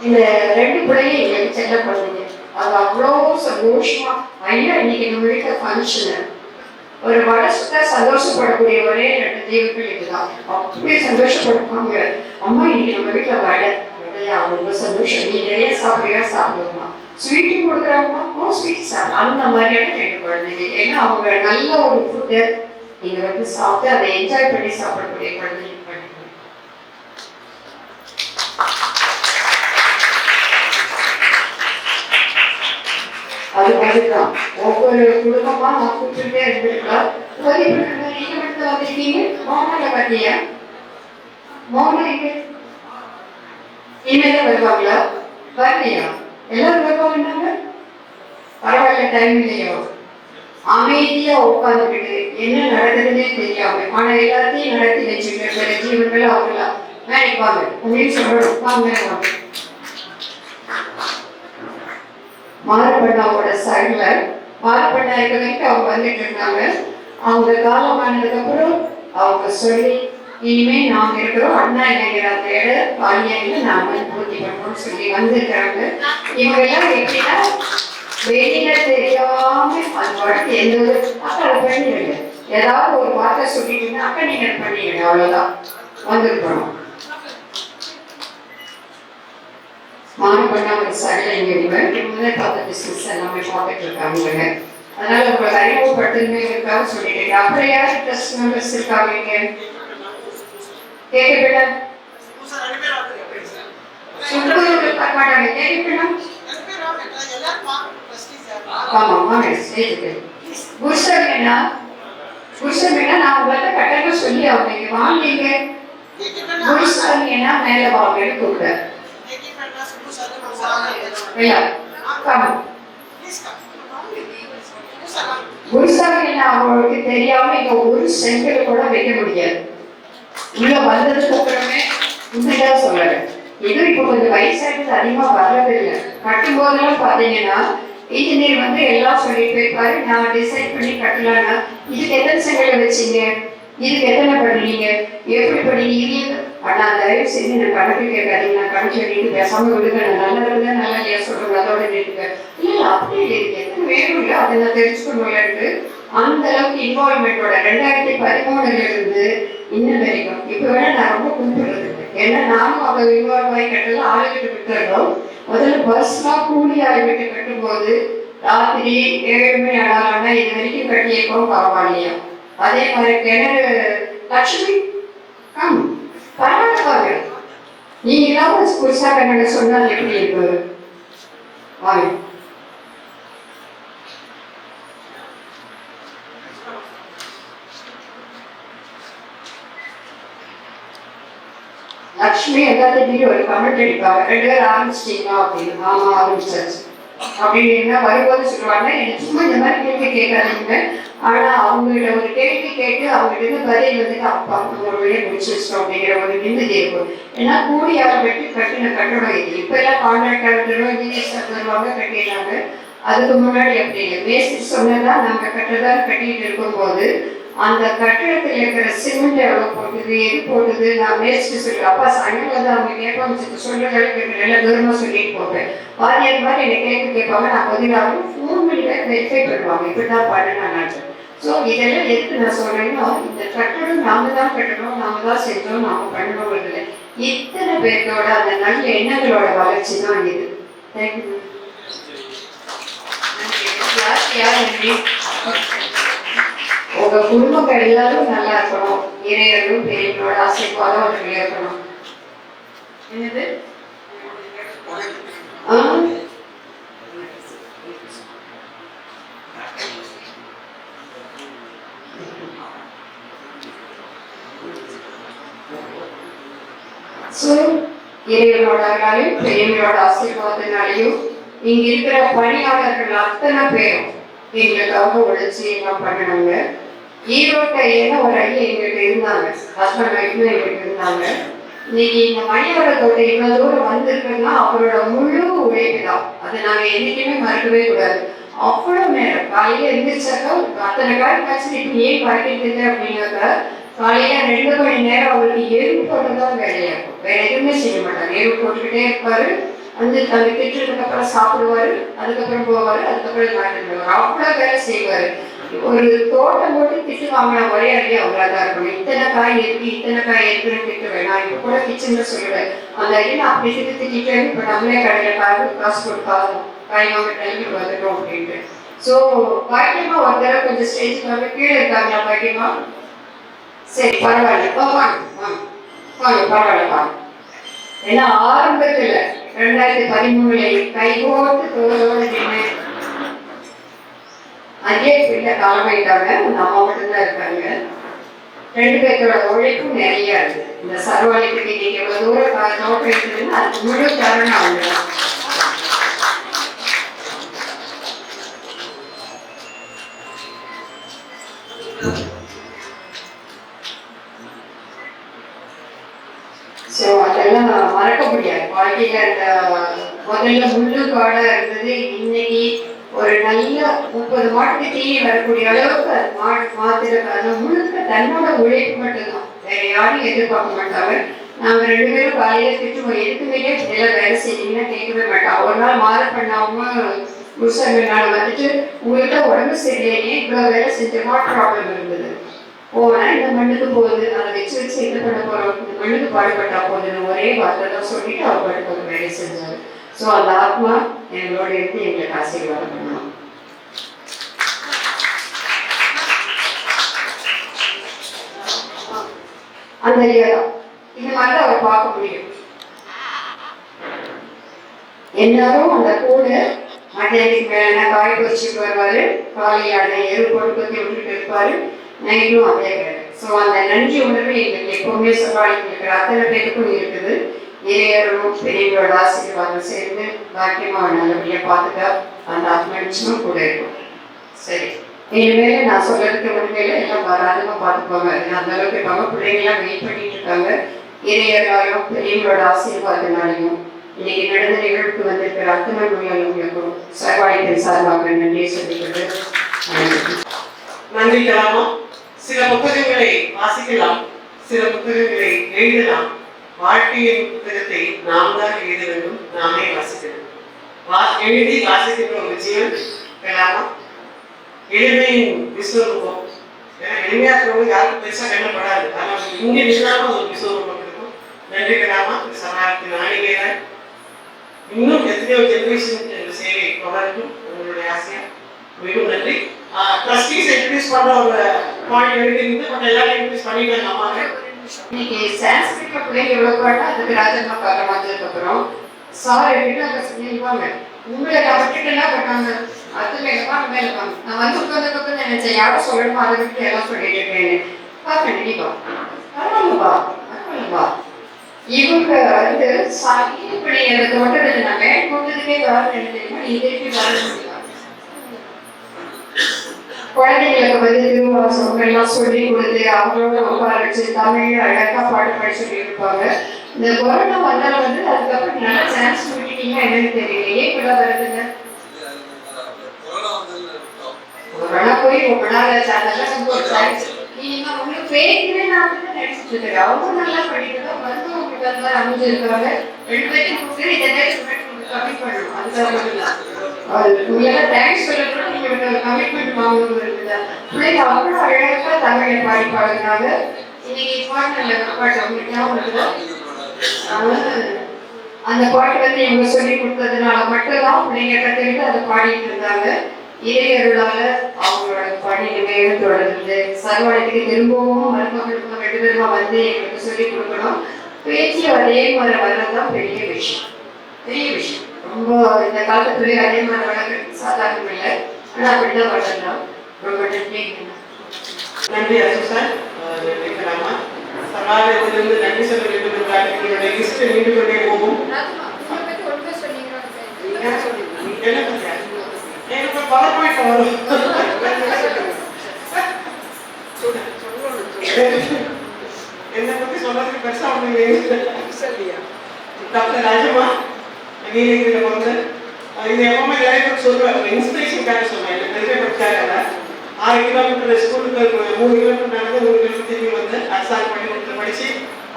இந்த 2 பிள்ளைங்க எங்களுக்கு செல்ல குழந்தைங்க. அது அவ்வளோ சந்தோஷமா ஐயா இன்னைக்கு நம்ம வீட்டில் ஃபங்க்ஷனு ஒரு வடை சுத்தா சந்தோஷப்படக்கூடிய ஒரே 2 தெய்வங்கள் இதுதான். அப்படியே சந்தோஷப்படுவாங்க. அம்மா இன்னைக்கு நம்ம வீட்டில் வடையா ரொம்ப சந்தோஷம். நீ நிறைய சாப்பிடுவோமா ஸ்வீட்டும் கொடுக்குறாங்கம்மா ஸ்வீட் சாப்பிடும் அந்த மாதிரியான 2 குழந்தைங்க. ஏன்னா அவங்க நல்ல ஒரு ஃபுட்டு நீங்க வந்து சாப்பிட்டு அதை என்ஜாய் பண்ணி சாப்பிடக்கூடிய குழந்தைங்க. அதுதான் ஒவ்வொரு குடும்பமா நான் கூப்பிட்டுட்டே இருந்திருக்கலாம். நீங்க மட்டும் வந்திருக்கீங்க. மோகனால பாத்தியா மோகனா இங்க இனிமேதான் வருவாங்களா? வரலையா? எல்லாரும் வருவாங்கன்னாங்க. பரவாயில்ல டைம் இல்லையோ அமைதியா உட்காந்துக்கிட்டு என்ன நடக்குதுன்னே தெரியாம ஆனா எல்லாத்தையும் நடத்தி வச்சுக்கிட்டு சில ஜீவன்கள் அவங்களா வேலைப்பாங்க உங்களுக்கு சொல்லணும் வாங்க. மாரப்பண்ணாவோட சைட்ல மாரப்பண்ணா இருக்க வரைக்கும் அவங்க வந்துட்டு இருந்தாங்க. அவங்க காலமானதுக்கு அப்புறம் அவங்க சொல்லி இனிமே நாங்க இருக்கிறோம் அண்ணா இளைஞர் அந்த இடம் பாலியாயில நாம பூர்த்தி பண்ணணும்னு சொல்லி வந்திருக்கிறாங்க. இவங்க எல்லாம் எப்படின்னா வெளியில தெரியாம அந்த வழக்கு எந்த ஒரு அக்கா அதை பண்ணிடுங்க ஏதாவது ஒரு வார்த்தை சொல்லிட்டு இருந்தா அக்கா நீங்க பண்ணிடுங்க அவ்வளவுதான் வந்திருக்கணும். மாரப்பண்ணா ஒரு சைட்ல இவங்க பார்த்த பிசினஸ் எல்லாமே பார்த்துட்டு இருக்காங்க. அதனால உங்களுக்கு அறிமுகப்படுத்துமைக்காக சொல்லிட்டேன். அப்புறம் யாரு ட்ரஸ்ட் மெம்பர்ஸ் இருக்காங்க இங்க கேட்கப்பட சுற்றுலா பார்க்க மாட்டாங்க கேட்கப்பட ஆமா வாங்க ஸ்டேஜுக்கு குருசமேனா நான் உங்கள்கிட்ட கட்டாயமா சொல்லி அவங்க வாங்கிங்க குருசாமினா மேல வாங்கன்னு கூப்பிடுறேன். குருசாமி அவங்களுக்கு தெரியாம இங்க ஒரு செங்கல் கூட வைக்க முடியாது. உள்ள வந்ததுக்கு அப்புறமே உண்மைதான் சொல்றேன். இது இப்ப கொஞ்சம் வயசாயிட்டு அதிகமா வர்றதில்லை. கட்டும் போதெல்லாம் பாத்தீங்கன்னா இன்ஜினியர் வந்து எல்லாம் சொல்லிட்டு போயிருப்பாரு. நான் டிசைட் பண்ணி கட்டலான்னா இதுக்கு எத்தனை செங்கலை வச்சீங்க இதுக்கு எத்தனை பண்ணுறீங்க எப்படி பண்ணீங்க ஆனா தயவு செஞ்சு நான் கணக்கு கேட்காதீங்க. நான் கணக்கு சொல்லிட்டு பேசாம விடுங்க. நான் நல்லா இருந்தா நல்லா இல்லையா சொல்றேன் அதோட நிறுத்துக்கேன். இல்லை அப்படி எத்தனை வேணும் இல்லை அதை நான் தெரிஞ்சுக்கணும்லன்ட்டு அந்த அளவுக்கு இன்வால்மெண்டோட 2013 இருந்து இன்னும் வரைக்கும் இப்ப வேணா நான் ரொம்ப கும்பிடுறது. ஏன்னா நானும் அவ்வளவு இன்வால்வ் ஆகி கட்டலாம் ஆளுகிட்டு விட்டுறோம். முதல்ல பஸ்லாம் கூலி ஆளுகிட்டு கட்டும் போது ராத்திரி 7 மணி ஆனாலும் இது வரைக்கும் கட்டியிருக்கோம் பரவாயில்லையா. அதே மாதிரி கிணறு லட்சுமி பரவாயில்ல நீங்க இல்லாம புதுசா கண்ணட சொன்னால் எப்படி இருக்கு வாங்க. லட்சுமி எல்லாத்தையும் ஒரு கமெண்ட் அடிப்பாங்க 2 பேர் ஆரம்பிச்சிட்டீங்களா அப்படின்னு. ஆமா ஆரம்பிச்சாச்சு அப்படின்னு வரும்போது சொல்லுவாங்க எனக்கு சும்மா இந்த மாதிரி கேள்வி கேட்காதீங்க. ஆனா அவங்ககிட்ட ஒரு கேள்வி கேட்டு அவங்ககிட்ட இருந்து பதில் வந்துட்டு அப்பா ஒரு வழியை முடிச்சு வச்சிட்டோம் அப்படிங்கிற ஒரு நிம்மதி இருக்கும். ஏன்னா கூலி ஆளை வெட்டி கட்டின கட்டடம் இது. இப்ப எல்லாம் கான்ட்ராக்டர் தருவாங்க கட்டிடுறாங்க. அதுக்கு முன்னாடி அப்படி இல்லை. மேஸ்திரி சொன்னதா நாங்க கட்டுறதா கட்டிட்டு இருக்கும்போது அந்த கட்டிடத்தில் இருக்கிற சிமெண்ட் எவ்வளவு போட்டுது எது போட்டுது நான் மேஸ்திரி சொல்லி அப்பா சாயங்காலம் வந்து அவங்க கேட்பாங்க சொல்றதை நல்லா தூரமா சொல்லிட்டு போவேன். வாரியார் மாதிரி என்னை கேட்பாங்க. நான் பதிலாக ஃபோன்ல வெரிஃபை பண்ணுவாங்க இப்படிதான் பண்ணேன். ஸோ இதெல்லாம் எதுக்கு நான் சொல்றேன்னா இந்த கட்டடம் நாம தான் கட்டணும் நாம தான் செஞ்சோம் நாம பண்ணணும் இல்லை. இத்தனை பேர்த்தோட அந்த நல்ல எண்ணங்களோட வளர்ச்சி தான் இது. தேங்க்யூ. உங்க குடும்பங்கள் எல்லாரும் நல்லா இருக்கணும். இறையர்களும் பெரியவங்களோட ஆசீர்வாதம் அவர்கள் இருக்கணும். என்னது ஸோ இறைவனோட அருளாலையும் பெரியவங்களோட ஆசீர்வாதனாலையும் இங்க இருக்கிற பணியாளர்கள் அத்தனை பேரும் எங்களுக்காக உழைச்சி எல்லாம் பண்ணணுங்க. ஈரோட்டை ஏன்னா ஒரு ஐயா எங்கிட்ட இருந்தாங்க, ஹஸ்பண்ட் ஒய்ஃப்னு எங்கிட்ட இருந்தாங்க. இன்னைக்கு இந்த மணியோட தோட்டம் இவ்வளவு தூரம் வந்திருக்குன்னா அவரோட முழு உழைப்பு தான். அதை நாங்க என்னைக்குமே மறக்கவே கூடாது. அவ்வளவு நேரம் காலையில எழுந்திரிச்சாக்கா அத்தனை காய் காய்ச்சி இப்ப ஏன் காய்க்கிறது அப்படின்னாக்கா காலையில 2 மணி நேரம் அவருக்கு எருவு போட்டுதான் வேலையா இருக்கும். வேற எதுவுமே செய்ய மாட்டாங்க. எருவு போட்டுக்கிட்டே இருப்பாரு. அந்த திட்டத்துக்கு அப்புறம் சாப்பிடுவாரு, அதுக்கப்புறம் போவாரு, அதுக்கப்புறம் நாட்டுவாரு. அவ்வளவு வேலை செய்வாரு. ஒரு தோட்டம் போட்டு திட்டு வாங்கின ஒரே அடியே அவங்களாதான் இருக்கணும். இத்தனை காய் இருக்குன்னு திட்டு வேணாம். இப்ப கூட கிச்சன்ல சொல்லுவேன், அந்த அடி நான் அப்படி திட்டிட்டு இப்ப நம்மளே கடையில காசு கொடுத்தாலும் காய் வாங்க டைமுக்கு வந்துட்டோம் அப்படின்ட்டு. ஸோ பாக்கியமா ஒரு தடவை கொஞ்சம் ஸ்டேஜ் கீழே இருக்காங்களா பாக்கியமா? சரி பரவாயில்ல, வாங்க பரவாயில்ல வாங்க. ஏன்னா ஆரம்பத்துல 2013 கை போட்டு தோளோடு நின்று அதே பிள்ளை காலமாயிட்டாங்க. அந்த அம்மா மட்டும்தான் இருக்காங்க. 2 பேரோட உழைப்பும் நிறைய இருக்கு. இந்த சர்வாலயத்துக்கு நீங்க எவ்வளவு தூரம் தோட்டம் இருக்குதுன்னா அதுக்கு முழு காரணம் அவங்கதான். ஸோ அதெல்லாம் மறக்க முடியாது. வாழ்க்கையில அந்த முதல்ல முள்ளு காடா இருந்தது, இன்னைக்கு ஒரு நல்ல 30 மாட்டுக்கு தீனி வரக்கூடிய அளவுக்கு அது மாத்திர முழுக்க தன்னோட உழைப்பு மட்டும்தான். வேற யாரும் எதிர்பார்க்க மாட்டாங்க. நாங்க 2 பேரும் காலையில திட்டுவோம், எதுக்குமே இதெல்லாம் வேலை செய்யறீங்கன்னா கேட்கவே மாட்டோம். ஒரு நாள் மாற பண்ணாம முழுசாங்கனால வந்துட்டு உங்கள்கிட்ட உடம்பு சரியில்லையே இவ்வளவு வேலை செஞ்சோமா ப்ராப்ளம் இருந்தது. போனா இந்த மண்ணுக்கு போகுது, அதை வச்சு என்ன பண்ண போறோம், இந்த மண்ணுக்கு பாடுபட்டா போகுதுன்னு ஒரே வார்த்தை தான் சொல்லிட்டு அவர் பாட்டுக்கு ஒரு வேலை செஞ்சாரு. ஸோ அந்த ஆத்மா எங்களோட இருந்து எங்களுக்கு ஆசீர்வாதம் பண்ணணும். அந்த ஐயாதான் இந்த மாதிரி அவர் பார்க்க முடியும். எல்லாரும் அந்த கூட மத்தியானத்துக்கு மேல காய் பறிச்சுட்டு வருவாரு, காலையான எரு போட்டு கொத்தி விட்டுட்டு இருப்பாரு, நைட்டும் அதே வேலை. ஸோ அந்த நன்றி உணர்வு எங்களுக்கு எப்பவுமே சொல்லிட்டு அத்தனை பேருக்கும் இருக்குது. இறையரும் பெரியவங்களோட ஆசீர்வாதம் சேர்ந்து பாக்கியமா நல்லபடியா பார்த்துட்டா அந்த ஆத்மனிச்சமும் கூட இருக்கும். சரி, இனிமேல நான் சொல்றதுக்கு உண்மையில எல்லாம் வராதமா பார்த்துக்கோங்க. அந்த அளவுக்கு இருப்பாங்க. பிள்ளைங்களாம் வெயிட் பண்ணிட்டு இருக்காங்க. இறையராலும் பெரியவங்களோட ஆசீர்வாதனாலையும் இன்னைக்கு நடந்த நிகழ்வுக்கு வந்திருக்கிற அத்தனை நோயாளிகளுக்கும் சர்வாயத்தின் சார்பாக நன்றியை சொல்லிக்கொண்டு நன்றி கலாமா. சில புத்தகங்களை வாசிக்கலாம், சில புத்தகங்களை எழுதலாம். வாழ்க்கையின் புத்தகத்தை நாம் தான் எழுத வேண்டும், நாமே வாசிக்கணும். எழுதி வாசிக்கின்ற ஒரு ஜீவன் கலாமா. எளிமையின் விஸ்வரூபம். எளிமையா இருக்கிறவங்க யாருக்கும் பெருசா கண்ணப்படாது. ஆனால் இங்க நிஜமாக ஒரு விஸ்வரூபம் இருக்கும். நன்றி கலாமா. இந்த சமாளத்தின் ஆணிவேற இன்னும் எத்தனையோ ஜெனரேஷனுக்கு இந்த சேவை தொடரட்டும். உங்களுடைய ஆசையா மிகவும் நன்றி. ட்ரஸ்டீஸ் இன்ட்ரடியூஸ் பண்ற ஒரு பாயிண்ட் எழுதிருந்து பட் எல்லாரும் இன்ட்ரடியூஸ் பண்ணிட்டாங்க அம்மாங்க. இன்னைக்கு சான்ஸ்கிரிட்ல பிள்ளைங்க எவ்வளவு பாட்டா அதுக்கு ராஜம்மா பார்க்க வந்ததுக்கு அப்புறம் சார் எடுத்துட்டு அங்க சொல்லிடுவாங்க, உங்களை நான் விட்டுட்டுலாம் பண்ணாங்க அதுல இருப்பாங்க மேல இருப்பாங்க. நான் வந்து உட்கார்ந்ததுக்கு நினைச்சேன் யாரும் சொல்லணுமா அதை விட்டு எல்லாம் சொல்லிட்டு இருக்கேன்னு பார்க்க நினைப்பா. பரவாயில்லப்பா இவங்க வந்து இப்படி எனக்கு மட்டும் நான் மேல் போட்டதுக்கே காரணம் என்ன தெரியுமா, நீ திருப்பி வர முடியாது. குழந்தைங்களுக்கு வந்து திருவாசகம் எல்லாம் சொல்லி கொடுத்து அவங்களோட உட்கார வச்சு தமிழ் அழகா பாட்டு பாடி சொல்லி இருப்பாங்க. இந்த கொரோனா வந்தாலும் வந்து அதுக்கப்புறம் நல்ல சான்ஸ் விட்டுட்டீங்க என்னன்னு தெரியல. ஏன் இப்படிலாம் வருதுங்க? கொரோனா போய் ரொம்ப நாள் நீங்க உங்களுக்கு பேருக்குமே நான் வந்து நினைச்சிட்டு இருக்கேன். அவங்க நல்லா பண்ணிட்டு தான் வந்து உங்களுக்கு அந்த மாதிரி அமைஞ்சிருக்காங்க. 2 பேருக்கு இதை கம்மி பண்ணணும். அதுக்காக உங்களால தேங்க்ஸ் சொல்லக்கூட நீங்க கமிட்மெண்ட் வாங்கணும் இருக்குதா. பிள்ளைங்க அவ்வளோ அழகா தமிழை பாடி பாடுறாங்க. இன்னைக்கு பாட்டு பாட்டு உங்களுக்கு ஞாபகம் இருக்குதா? அந்த பாட்டு வந்து இவங்க சொல்லி கொடுத்ததுனால மட்டும்தான் பிள்ளைங்க கற்றுக்கிட்டு அதை பாடிட்டு இருந்தாங்க. இறையருளால அவங்களோட பணி நினைவு தொடர்ந்து சர்வாலயத்துக்கு திரும்பவும் மருமகளுக்கும் 2 பேருமா வந்து எங்களுக்கு சொல்லி கொடுக்கணும். பேச்சு அதே மாதிரி வர்றதுதான் பெரிய விஷயம், பெரிய விஷயம். ரொம்ப இந்த காலத்துக்குள்ளே அதே மாதிரி வளர்க்குறது சாதாரணம் இல்லை. ஆனால் அப்படிதான் வளரலாம். ரொம்ப நன்றி. நன்றி அசு சார். சமாதானத்திலிருந்து நன்றி சொல்ல வேண்டும் என்றால் எங்களுடைய லிஸ்ட் நீண்டு கொண்டே போகும். என்ன பத்தியா எனக்கு பவர் பாயிண்ட் வரும். என்னை பத்தி சொல்றதுக்கு பெருசா ஒண்ணு டாக்டர் ராஜம்மா நீலகிரியில வந்து இது எப்பவுமே நிறைய பேர் சொல்லுவாங்க, இன்ஸ்பிரேஷனுக்காக சொன்னேன், எனக்கு பெருமைப்படுத்தாங்க. 6 கிலோமீட்டர் ஸ்கூலுக்கு 3 கிலோமீட்டர் நடந்து 3 கிலோமீட்டர் திரும்பி வந்து அரசாங்க பள்ளிக்கூடத்தில் படிச்சு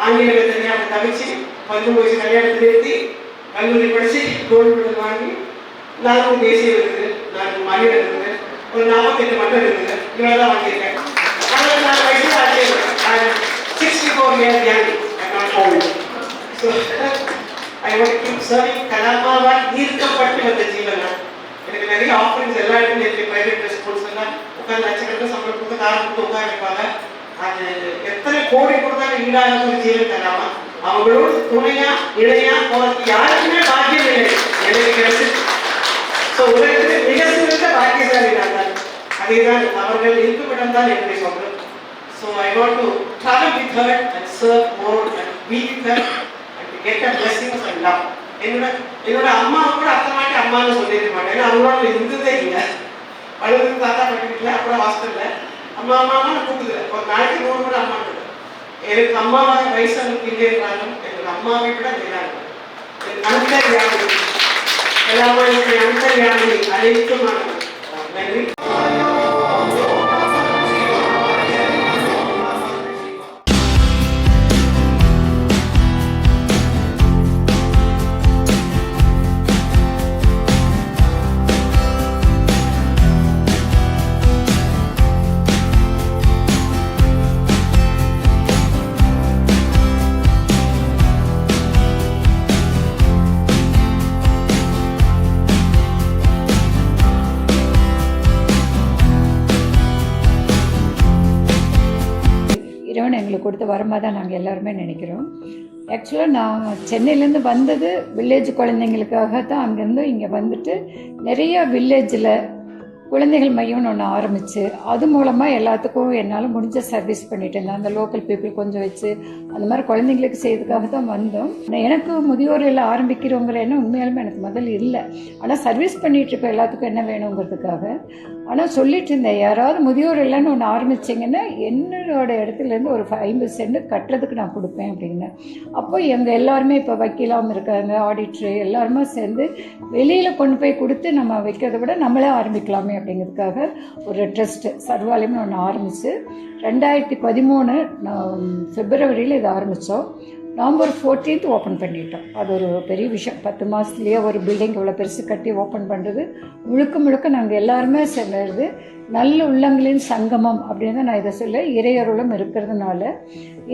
ஆங்கில தனியாக தவிச்சு 19 வயசு கல்யாணத்தை நிறுத்தி கல்லூரி படிச்சு கோல்டு மெடல் வாங்கி 4 தேசிய இருக்குது, 4 மாநில இருக்குது, ஒரு 48 மட்டம் இருக்குது, இவ்வளோ தான் வாங்கியிருக்கேன். 64 வயசுல ஆச்சு 64 years young. So I want to keep serving. கலாமாவால் ஈர்க்கப்பட்டு வந்த ஜீவனா எனக்கு நிறைய ஆஃபரிங்ஸ் எல்லா இடத்துலையும் இருக்கு. பிரைவேட் ஸ்கூல்ஸ் எல்லாம் உட்காந்து லட்சக்கணக்கில் சம்பளம் கொடுத்து கார் கொடுத்து உட்கார வைப்பாங்க. அது எத்தனை கோடி கொடுத்தாலும் ஈடாக ஒரு ஜீவன் கலாமா. அவங்களோட துணையா இணையா போறதுக்கு யாருக்குமே பாக்கியம் இல்லை, எனக்கு கிடைச்சு. ஸோ உலகத்திலே மிக சிறந்த பாக்கியசாலி நான். அதேதான் அவர்கள் இருக்கும் இடம் தான் என்னுடைய சொந்தம். So I want to travel with her and serve more and be with her and to get her blessings and love. என்னோட அம்மாவை கூட அத்தமாட்டி அம்மான்னு சொல்லியிருக்க மாட்டேன், ஏன்னா அவங்களோட இருந்ததே இல்லை. பழுது தாத்தா படிக்கல, அப்புறம் ஹாஸ்டல்ல அம்மா அம்மாவை கூப்பிடுறேன். ஒரு நாளைக்கு 100 கூட அம்மா கூப்பிடுறேன். எனக்கு அம்மாவாக வயசானதுக்கு இல்லை இருந்தாலும் எனக்கு அம்மாவை விட மேலாக அந்தர்யாமி எல்லாமே அந்தர்யாமி அனைத்துமானது. நன்றி. இறைவன் எங்களுக்கு கொடுத்த வரமாக தான் நாங்கள் எல்லாருமே நினைக்கிறோம். ஆக்சுவலாக நான் சென்னையிலேருந்து வந்தது வில்லேஜ் குழந்தைங்களுக்காக தான். அங்கேருந்து இங்கே வந்துட்டு நிறையா வில்லேஜில் குழந்தைகள் மையம்னு ஒன்று ஆரம்பித்து அது மூலமாக எல்லாத்துக்கும் என்னால் முடிஞ்ச சர்வீஸ் பண்ணிட்டு இருந்தேன். அந்த லோக்கல் பீப்புள் கொஞ்சம் வச்சு அந்த மாதிரி குழந்தைங்களுக்கு செய்யறதுக்காக தான் வந்தோம். எனக்கு முதியோர் எல்லாம் ஆரம்பிக்கிறவங்கிற எண்ணம் உண்மையாலுமே எனக்கு முதல்ல இல்லை. ஆனால் சர்வீஸ் பண்ணிகிட்ருக்கோம் எல்லாத்துக்கும் என்ன வேணுங்கிறதுக்காக. ஆனால் சொல்லிட்டு இருந்தேன், யாராவது முதியோர் இல்லைன்னு ஒன்று ஆரம்பிச்சிங்கன்னா என்னோட இடத்துலேருந்து ஒரு 50 சென்ட் கட்டுறதுக்கு நான் கொடுப்பேன் அப்படின்னு. அப்போ எங்கள் எல்லாருமே இப்போ வக்கீலாகவும் இருக்காங்க, ஆடிட்ரு எல்லாருமே சேர்ந்து வெளியில் கொண்டு போய் கொடுத்து நம்ம வைக்கிறத விட நம்மளே ஆரம்பிக்கலாமே அப்படிங்கிறதுக்காக ஒரு ட்ரஸ்ட்டு சர்வாலயம்னு ஒன்று ஆரம்பித்து 2013 பிப்ரவரியில் இதை ஆரம்பித்தோம். நவம்பர் 14 ஓப்பன் பண்ணிட்டோம். அது ஒரு பெரிய விஷயம். 10 மாதத்துலேயே ஒரு பில்டிங் இவ்வளோ பெருசு கட்டி ஓப்பன் பண்ணுறது முழுக்க முழுக்க நாங்கள் எல்லாருமே சேர்ந்து நல்ல உள்ளங்களின் சங்கமம் அப்படின்னு தான் நான் இதை சொல்ல. இறையருளும் இருக்கிறதுனால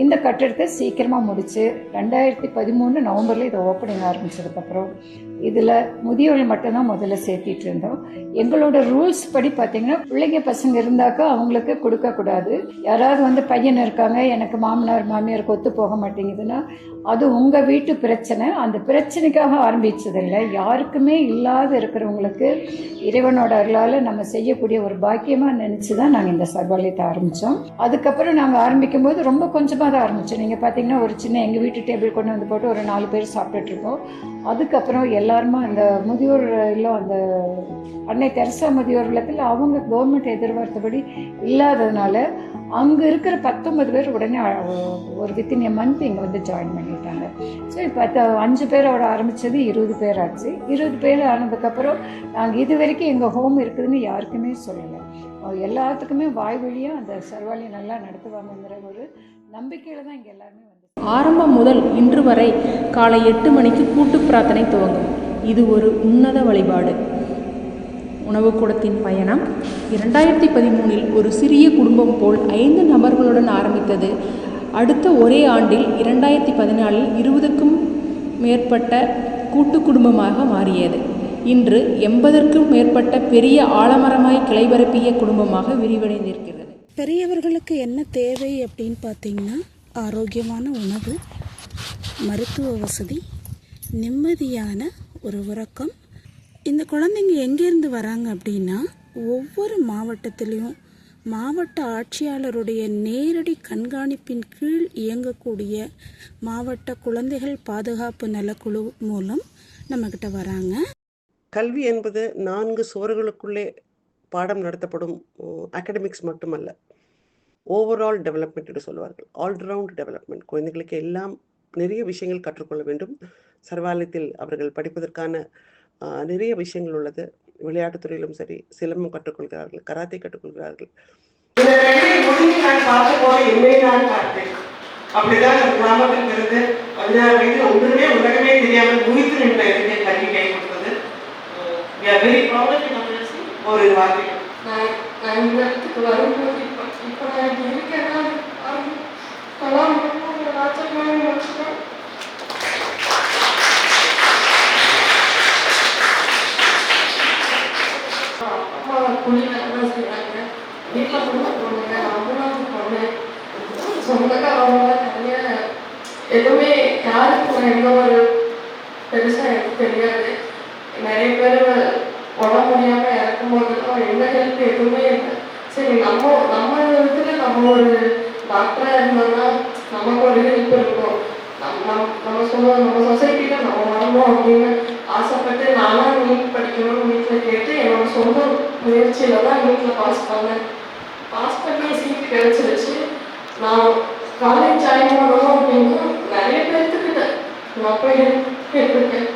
இந்த கட்டடத்தை சீக்கிரமாக முடித்து 2013 நவம்பரில் இதை ஓப்பனிங் ஆரம்பித்ததுக்கப்புறம் இதில் முதியோர்கள் மட்டும்தான் முதல்ல சேர்த்திட்டு இருந்தோம். எங்களோட ரூல்ஸ் படி பார்த்தீங்கன்னா பிள்ளைங்க பசங்க இருந்தாக்கா அவங்களுக்கு கொடுக்கக்கூடாது. யாராவது வந்து பையன் இருக்காங்க, எனக்கு மாமனார் மாமியாருக்கு ஒத்து போக மாட்டேங்குதுன்னா அது உங்கள் வீட்டு பிரச்சனை. அந்த பிரச்சனைக்காக ஆரம்பித்ததில்லை, யாருக்குமே இல்லாத இருக்கிறவங்களுக்கு இறைவனோட அருளால் நம்ம செய்யக்கூடிய ஒரு பாக்கியமாக நினச்சி தான் நாங்கள் இந்த சர்வாலயத்தை ஆரம்பித்தோம். அதுக்கப்புறம் நாங்கள் ஆரம்பிக்கும் போது ரொம்ப கொஞ்சமாக தான் ஆரம்பித்தோம். நீங்கள் பார்த்தீங்கன்னா ஒரு சின்ன எங்கள் வீட்டு டேபிள் கொண்டு வந்து போட்டு ஒரு 4 பேர் சாப்பிட்டுட்ருக்கோம். அதுக்கப்புறம் எல்லாருமே அந்த முதியோர் இல்லம், அந்த அன்னை தெரசா முதியோர் இல்லத்தில் அவங்க கவர்மெண்ட் எதிர்பார்த்தபடி இல்லாததுனால அங்கே இருக்கிற 19 பேர் உடனே ஒரு வித்தின் எ மந்த் இங்கே வந்து ஜாயின் பண்ணிட்டாங்க. ஸோ இப்போ 5 பேரோட ஆரம்பித்தது 20 பேர் ஆச்சு. 20 பேர் ஆனதுக்கப்புறம் நாங்கள் இது வரைக்கும் எங்கள் ஹோம் இருக்குதுன்னு யாருக்குமே சொல்லலை. எல்லாத்துக்குமே வாய் வழியாக அந்த சர்வாலயம் நல்லா நடத்துவாங்கங்கிற ஒரு நம்பிக்கையில் தான் இங்கே எல்லாருமே வந்து. ஆரம்பம் முதல் இன்று வரை காலை 8 மணிக்கு கூட்டு பிரார்த்தனை துவங்கும். இது ஒரு உன்னத வழிபாடு. உணவுக்கூடத்தின் பயணம் 2013 ஒரு சிறிய குடும்பம் போல் 5 நபர்களுடன் ஆரம்பித்தது. அடுத்த ஒரே ஆண்டில் 2014 20க்கும் மேற்பட்ட கூட்டு குடும்பமாக மாறியது. இன்று 80க்கும் மேற்பட்ட பெரிய ஆலமரமாய் கிளைபரப்பிய குடும்பமாக விரிவடைந்திருக்கிறது. பெரியவர்களுக்கு என்ன தேவை அப்படின்னு பார்த்தீங்கன்னா ஆரோக்கியமான உணவு, மருத்துவ வசதி, நிம்மதியான ஒரு உறக்கம். இந்த குழந்தைங்க எங்கேருந்து வராங்க அப்படின்னா ஒவ்வொரு மாவட்டத்திலையும் மாவட்ட ஆட்சியாளருடைய நேரடி கண்காணிப்பின் கீழ் இயங்கக்கூடிய மாவட்ட குழந்தைகள் பாதுகாப்பு நலக்குழு மூலம் நம்மக்கிட்ட வராங்க. கல்வி என்பது 4 சுவர்களுக்குள்ளே பாடம் நடத்தப்படும் அகாடமிக்ஸ் மட்டுமல்ல, ஓவரால் டெவலப்மெண்ட் என்று சொல்வார்கள். All-round development. குழந்தைகளுக்கு எல்லாம் நிறைய விஷயங்கள் கற்றுக்கொள்ள வேண்டும். சர்வாலயத்தில் அவர்கள் படிப்பதற்கான நிறைய விஷயங்கள் உள்ளது. விளையாட்டுத்துறையிலும் சரி, சிலம்பம் கற்றுக்கொள்கிறார்கள், கராத்தே கற்றுக்கொள்கிறார்கள். இந்த ரெண்டை முடிவு நான் பார்த்தபோது என்னை நான் பார்த்தேன். அப்படிதான் ஒரு கிராமத்தில் இருந்து 16 வயதில் ஒன்றுமே உலகமே தெரியாமல் முடித்து நின்ற எனக்கு கல்வி கை கொடுத்தது. ஒரு வார்த்தை நான் இந்த இடத்துக்கு வரும்போது இப்போ நான் இப்படி இருக்கேன்னா கலாம் ராஜமானி வச்சுட்டேன். அம்மா கூலி வேலை செய்கிறாங்க, வீட்டில் கூட போனாங்க, அவங்களாம் போனேன். சொந்தக்காரவங்களாம் நிறைய எதுவுமே யாருக்கு நான் எந்த ஒரு பெருசாக எனக்கு தெரியாது. நிறைய பேர் உடம்பு முடியாமல் இறக்கும்போதெல்லாம் எந்த ஹெல்ப் எதுவுமே இல்லை. சரி நம்ம இதில் நம்ம ஒரு டாக்டராக இருந்தோம்னா நமக்கு ஒரு ஹெல்ப் இருக்கும், நம்ம சொல்லுவோம், நம்ம சொசைட்டியில் நம்ம வரணும் அப்படின்னு ஆசைப்பட்டு நானும் நீட் படிக்கணும்னு வீட்டில் கேட்டு என்னோட சொந்த முயற்சியில் தான் நீட்டில் பாஸ் பண்ணேன். பாஸ் பண்ணி சீட்டு கிடச்சிருச்சு. நான் காலேஜ் ஜாயின் பண்ணணும் அப்படின்னா நிறைய பேர்த்துக்கிட்ட நான் போய் கேட்டிருக்கேன்.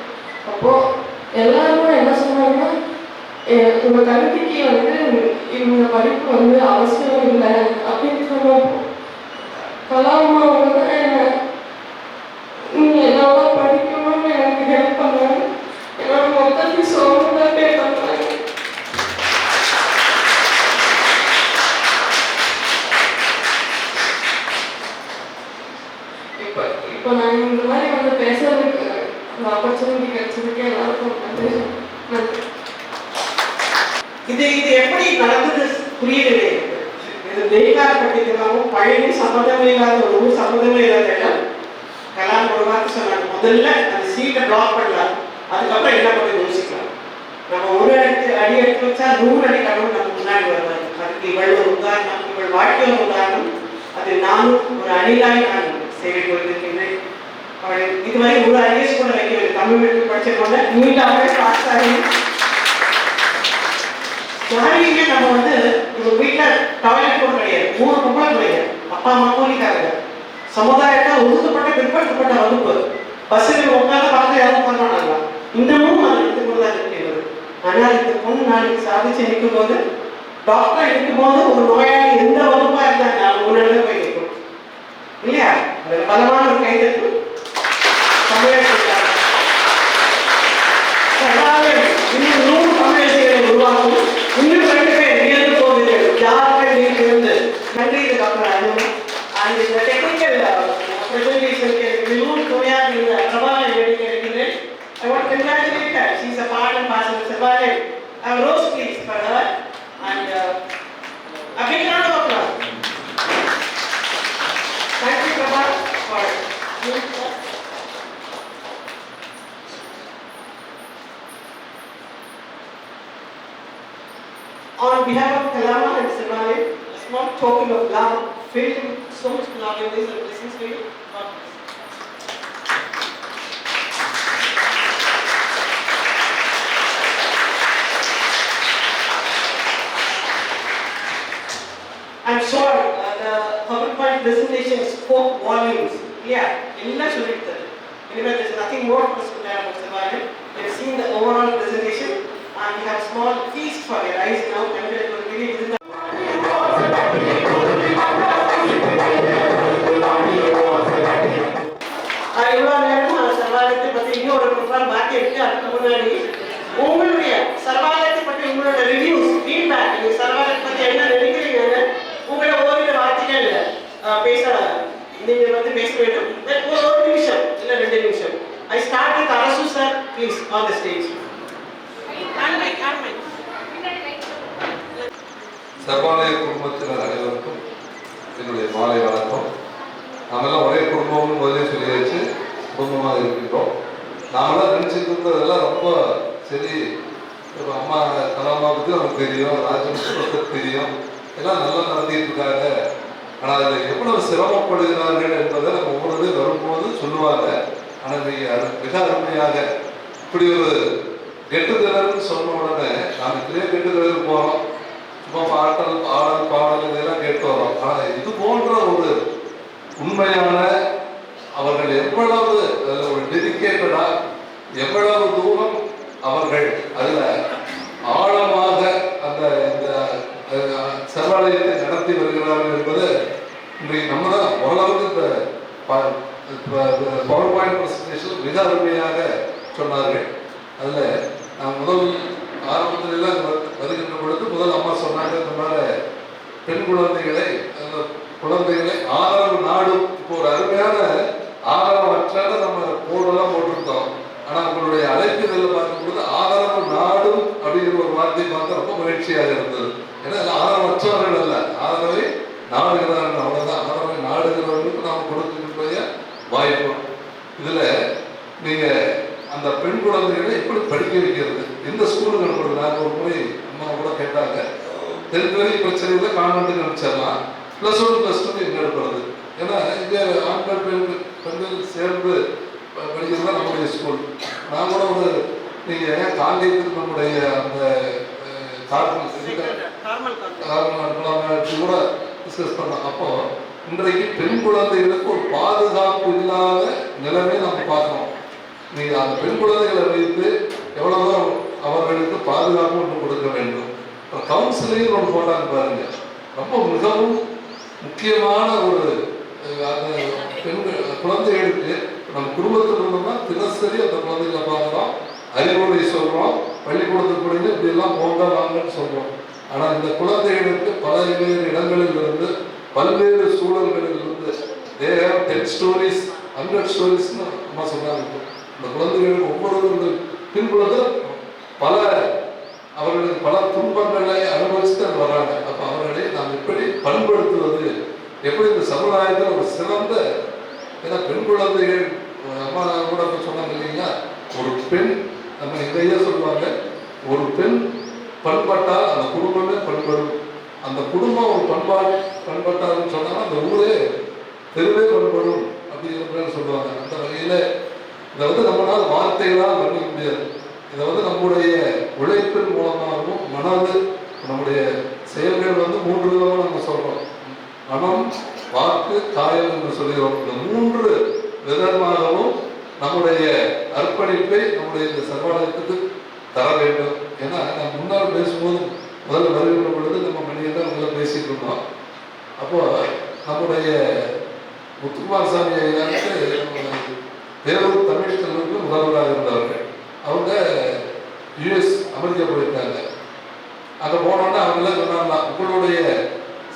அப்போது எல்லாருமே என்ன சொன்னாங்கன்னா, உங்க கல்விக்கு இந்த படிப்பு அவசியம் இல்லை அப்படின்னு சொன்னப்போ கலாமா நீங்க என்னவா படிக்கணும்னு எனக்கு ஹெல்ப் பண்ணாங்க. என்னோட மொத்த ஃபீஸ் அவங்க தான் பே பண்றாங்க. இப்போ நான் இந்த மாதிரி பேசுறதுக்கு ஆப்பர்ச்சுனிட்டி கிடைச்சதுக்கு எல்லாருக்கும் நன்றி. இது எப்படி நடந்தது புரியவில்லை. இது நெய்காரப்பட்டினமும் பழனி சம்மந்தமே இல்லாத ஒரு ஊர், சம்மந்தமே இல்லாத இடம். கலாம் ஒரு வார்த்தை சொன்னாங்க, முதல்ல அந்த சீட்டை பிளாக் பண்ணலாம், அதுக்கப்புறம் என்ன பண்ணி யோசிக்கலாம். நம்ம ஒரு அடி எடுத்து வச்சா 100 அடி கடவுள் நம்ம முன்னாடி வருவாங்க. அதுக்கு இவள் ஒரு உதாரணம், இவள் வாழ்க்கை ஒரு உதாரணம். அது நானும் ஒரு அணிலாய் நான் சேவை கொண்டிருக்கின்றேன். அவள் இதுவரை ஒரு ஐஎஸ் கூட வைக்கவில்லை. தமிழ் மீடியம் படிச்சிருக்கோங்க, நீட்டாகவே பாஸ் ஆகி யாரையுமே நம்ம இவங்க வீட்டில் டாய்லெட் கூட கிடையாது. 3 பொம்பளை பிள்ளைங்க, அப்பா அம்மா கூலிக்காரங்க, சமுதாயத்தால் ஒதுக்கப்பட்ட பிற்படுத்தப்பட்ட வகுப்பு. பஸ்ஸில் உட்கார பார்த்து யாரும் பண்ணாங்களா? இன்னமும் அது எடுத்துக்கொண்டுதான் இருக்கிறது. ஆனால் இந்த பொண்ணு நாளைக்கு சாதிச்சு நிற்கும் போது, டாக்டர் இருக்கும் போது ஒரு நோயாளி எந்த வகுப்பா இருந்தாங்க அவங்க முன்னாடி போய் நிற்கும் இல்லையா? பலமான ஒரு கைதட்டு தமிழகத்தில் இன்னும் 100 தமிழகத்தை உருவாக்கும். இன்னும் 2 பேர் இயந்து போவீர்கள். யாருமே நீங்க இருந்து நன்றி. இதுக்கப்புறம் அந்த டெக்னிக்கல் பிரசன்டேஷனுக்கு மிகவும் துணையாக இருந்த பிரபாவை வேடிக்கை இருக்கிறேன். I want to congratulate her. She is a part and parcel of Survival. A rose please for her and a big round of applause. Thank you Prabha for doing that. On behalf of Kalama and Survival, a small token of love filled with so much love and these are blessings for you. God bless. I'm sure the PowerPoint presentation spoke volumes. Yeah, illa solidhu. Anyway, there's nothing more for us to tell about Survival. We've seen the overall presentation and we have small feast for your eyes now. I'm going to give you this. சர்வாலயத்தை பற்றி இன்னொரு program பாக்கி இருக்கு. அதுக்கு முன்னாடி உங்களுடைய சர்வாலயத்தை பற்றி உங்களோட reviews, feedback, நீங்க சர்வாலயத்தை பற்றி என்ன நினைக்கிறீங்கன்னு உங்களை ஓரிரு வார்த்தைகள் பேச நீங்க பேச வேண்டும். ஒரு நிமிஷம் இல்ல 2 நிமிஷம். I start with Arasu sir, please on the stage. சர்வாலய குடும்பத்தினர் அனைவருக்கும் என்னுடைய மாலை வணக்கம். நாமெல்லாம் ஒரே குடும்பம்னு முதலே சொல்லியாச்சு, குடும்பமாக இருக்கின்றோம். நாமெல்லாம் நினச்சிட்டு இருந்ததெல்லாம் ரொம்ப சரி. அம்மா கலாமா பற்றி நமக்கு தெரியும், ராஜன் தெரியும், எல்லாம் நல்லா நடத்திட்டு இருக்காங்க. ஆனால் அதில் எவ்வளவு சிரமப்படுகிறார்கள் என்பதை நம்ம ஒவ்வொரு வரும்போது சொல்லுவாங்க. ஆனால் நீங்கள் மிக அருமையாக இப்படி ஒரு கெட்டுதலர்னு சொன்ன உடனே நாம் இதுலேயே கெட்டுதலுக்கு போகிறோம், சும்மா பாடல் இதெல்லாம் கேட்டு வரோம். ஆனால் இது போன்ற ஒரு உண்மையான அவர்கள் எவ்வளவு ஒரு டெடிக்கேட்டடா, எவ்வளவு தூரம் அவர்கள் அதில் ஆழமாக அந்த இந்த சர்வாலயத்தை நடத்தி வருகிறார்கள் என்பது இன்றைக்கு நம்ம தான் ஓரளவுக்கு இந்த பவர் பாயிண்ட் பிரசன்டேஷன் மிக அருமையாக சொன்னார்கள். அதில் நான் முதல் ஆரம்பத்திலாம் வருகின்ற பொழுது முதல் அம்மா சொன்னாங்க, இந்த மாதிரி பெண் குழந்தைகளை அந்த குழந்தைகளை ஆதரவு நாடும். இப்போ ஒரு அருமையான ஆதரவற்ற நம்ம போர்டெல்லாம் போட்டிருந்தோம். ஆனால் உங்களுடைய அழைப்புகளில் பார்க்கும்போது ஆதரவு நாடும் அப்படிங்கிற ஒரு வார்த்தையை பார்த்து ரொம்ப மகிழ்ச்சியாக இருந்தது. ஏன்னா ஆதரவற்றவர்கள் அல்ல, ஆதரவை நாடுகிறார்கள், அவ்வளோதான். ஆதரவை நாடுகிறவர்களுக்கு நாம் கொடுக்கக்கூடிய வாய்ப்பு. இதில் நீங்கள் அந்த பெண் குழந்தைகளை எப்படி படிக்க வைக்கிறது, எந்த ஸ்கூலுக்கு அனுப்புறது? நாங்கள் ஒரு முறை அம்மா கூட கேட்டாங்க, 10th வரைக்கும் பிரச்சனையில் கான்வென்ட்டுக்கு அனுப்பிச்சிடலாம், +1 +2 எங்கே எடுக்கிறது? ஏன்னா இங்கே ஆண்கள் பெண்கள் சேர்ந்து படிக்கிறது தான் நம்முடைய ஸ்கூல். நான் கூட ஒரு நீங்கள் காங்கேயத்துக்கு நம்முடைய அந்த கூட டிஸ்கஸ் பண்ணோம். அப்போ இன்றைக்கு பெண் குழந்தைகளுக்கு ஒரு பாதுகாப்பு இல்லாத நிலைமை நம்ம பார்க்கணும். நீங்கள் அந்த பெண் குழந்தைகளை வைத்து எவ்வளவோ அவர்களுக்கு பாதுகாப்பு ஒன்று கொடுக்க வேண்டும். கவுன்சிலிங் ஒன்று போட்டாங்க பாருங்க, ரொம்ப மிகவும் முக்கியமான ஒரு அந்த பெண் குழந்தைகளுக்கு நம்ம குடும்பத்தில் இருந்தோம்னா தினசரி அந்த குழந்தைகளை பார்க்குறோம், அறிவுரை சொல்கிறோம், பள்ளிக்கூடத்துக்கு போனீங்க இப்படிலாம் போங்க வாங்கன்னு சொல்கிறோம். ஆனால் இந்த குழந்தைகளுக்கு பல்வேறு இடங்களில் இருந்து பல்வேறு சூழல்களில் இருந்து 10 stories 100 stories-னு அம்மா சொன்னாங்க. இந்த குழந்தைகளுக்கு ஒவ்வொரு பின்புலது பல அவர்களுக்கு பல துன்பங்களை அனுபவிச்சுட்டு வர்றாங்க. அப்போ அவர்களை நாம் எப்படி பண்படுத்துவது, எப்படி இந்த சமுதாயத்தில் ஒரு சிறந்த, ஏன்னா பெண் குழந்தைகள் அம்மா கூட சொன்னாங்க இல்லைங்களா, ஒரு பெண் நம்ம இதையே சொல்லுவாங்க, ஒரு பெண் பண்பட்டால் அந்த குடும்பமே பண்படும், அந்த குடும்பம் ஒரு பண்பட்டாருன்னு சொன்னாங்கன்னா அந்த ஊரே தெருவே பண்படும் அப்படிங்கிற சொல்லுவாங்க. அந்த வகையில் இதை நம்மளால் வார்த்தைகளால் வர்ணிக்க முடியாது. இதை நம்முடைய உழைப்பின் மூலமாகவும் மனது நம்முடைய செயல்கள் 3 விதமாக நம்ம சொல்கிறோம், மனம், வாக்கு, காயம் என்று சொல்கிறோம். இந்த 3 விதமாகவும் நம்முடைய அர்ப்பணிப்பை நம்முடைய இந்த சர்வாலயத்துக்கு தர வேண்டும். ஏன்னா நம்ம முன்னால் பேசும்போது முதல்ல வருகின்ற பொழுது நம்ம மணியெல்லாம் முதல்ல பேசிட்டு இருந்தோம். அப்போ நம்முடைய முத்துக்குமார் சாமி ஐயாவுக்கு வேலூர் தமிழ் கல்லூரிக்கு முதல்வராக இருந்தார்கள். அவங்க US அமெரிக்கா போயிருக்காங்க. அங்கே போனோன்னா அவங்களாம் சொன்னாங்க, உங்களுடைய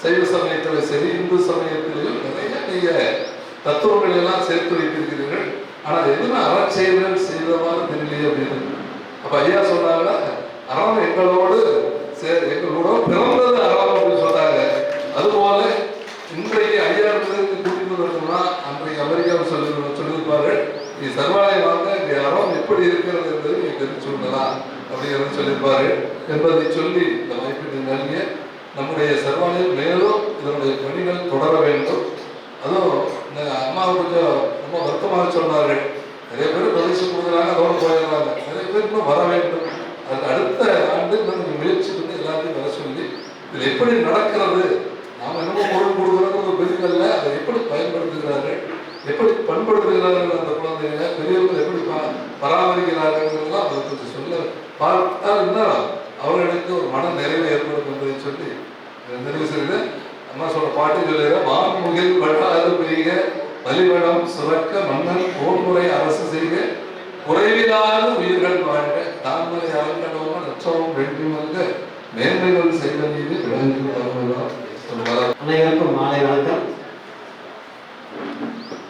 சைவ சமயத்தில் சரி இந்து சமயத்திலையும் நிறைய நீங்கள் தத்துவங்களை எல்லாம் சேர்த்து வைத்திருக்கிறீர்கள், ஆனால் எதுவுமே அறச்செயல்கள் செய்தவாறு தெரியலையே அப்படின்னு. அப்போ ஐயா சொன்னாங்கன்னா, அறம் எங்களோட பிறந்தது அறம் அப்படின்னு சொன்னாங்க. அதுபோல இன்றைக்கு ஐயா கூட்டிட்டு வரணும்னா அன்றைக்கு அமெரிக்காவில் சொல்லியிருப்பார்கள், நீ சர்வாலயம் வாங்க, இங்கே அறம் எப்படி இருக்கிறது என்பதை நீ தெரிஞ்சு சொல்லலாம் அப்படிங்கிறது சொல்லியிருப்பார்கள் என்பதை சொல்லி இந்த வாய்ப்பை நல்கிய நம்முடைய சர்வாலயம் மேலும் இதனுடைய பணிகள் தொடர வேண்டும். அதுவும் இந்த அம்மாவை கொஞ்சம் ரொம்ப வருத்தமாக சொன்னார்கள், நிறைய பேர் பரிசு கொடுக்குறாங்க, அதோடு போயிடுறாங்க, நிறைய பேர் இன்னும் வர வேண்டும். அதுக்கு அடுத்த ஆண்டு இன்னும் முயற்சி பண்ணி எல்லாத்தையும் வர சொல்லி இதில் எப்படி நடக்கிறது, நாம் என்னமோ பொருள் கொடுக்குறது பெரியதல்ல, அதை எப்படி பயன்படுத்துகிறார்கள், எப்படி பண்படுத்துகிறார்கள், அந்த குழந்தைகளை பெரியவர்கள் எப்படி பராமரிக்கிறார்கள்லாம் அதை கொஞ்சம் சொல்ல பார்த்தால் இன்னும் அவர்களுக்கு ஒரு மன நிறைவு ஏற்படும் என்பதை சொல்லி நிறைவு செய்து அம்மா சொல்ற பாட்டு சொல்லுகிற, வான்முகில் வட்டாது பெய்க வலிவளம் சுரக்க மன்னன் போன்முறை அரசு செய்க குறைவில்லாத உயிர்கள் வாழ்க தான்மறை அறங்கடவும் லட்சமும் வெற்றிமல்க மேன்மைகள் செய்த மீது விளங்கி வருவதால். அனைவருக்கும் மாலை வணக்கம்.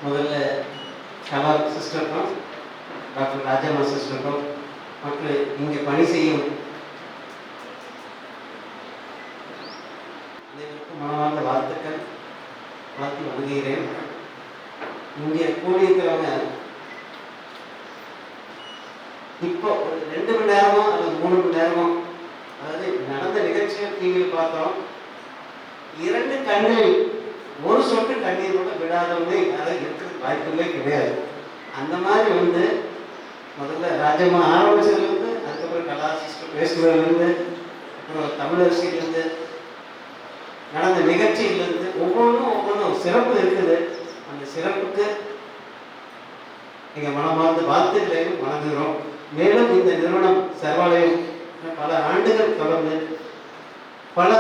முதல்ல கலா சிஸ்டருக்கும் டாக்டர் ராஜம்மா சிஸ்டருக்கும் மக்கள் இங்கே பணி செய்யும் அனைவருக்கும் மனமார்ந்த வாழ்த்துக்கள் வாழ்த்து வழங்குகிறேன். இங்கே கூடியிருக்கிறவங்க இப்போ ஒரு 2 மணி நேரமோ அல்லது 3 மணி நேரமோ, அதாவது நடந்த நிகழ்ச்சிகள் டிவியில் பார்த்தோம், கண்களில் ஒரு சொட்டு கண்ணீர் கூட விடாதவங்க யாரும் இருக்கிறது வாய்ப்புகளே கிடையாது. அந்த மாதிரி வந்து முதல்ல ராஜம்மா ஆரம்பிச்சதுலேருந்து, அதுக்கப்புறம் கலா சிஸ்டர் பேசுகிறதுலேருந்து, அப்புறம் தமிழரசியிலேருந்து நடந்த நிகழ்ச்சியிலேருந்து ஒவ்வொன்றும் சிறப்பு இருக்குது. அந்த சிறப்புக்கு நீங்கள் மனமார்ந்த வாழ்த்துக்களையும் வழங்குகிறோம். மேலும் இந்த நிறுவனம் சர்வாலயம் பல ஆண்டுகள் தொடர்ந்து பல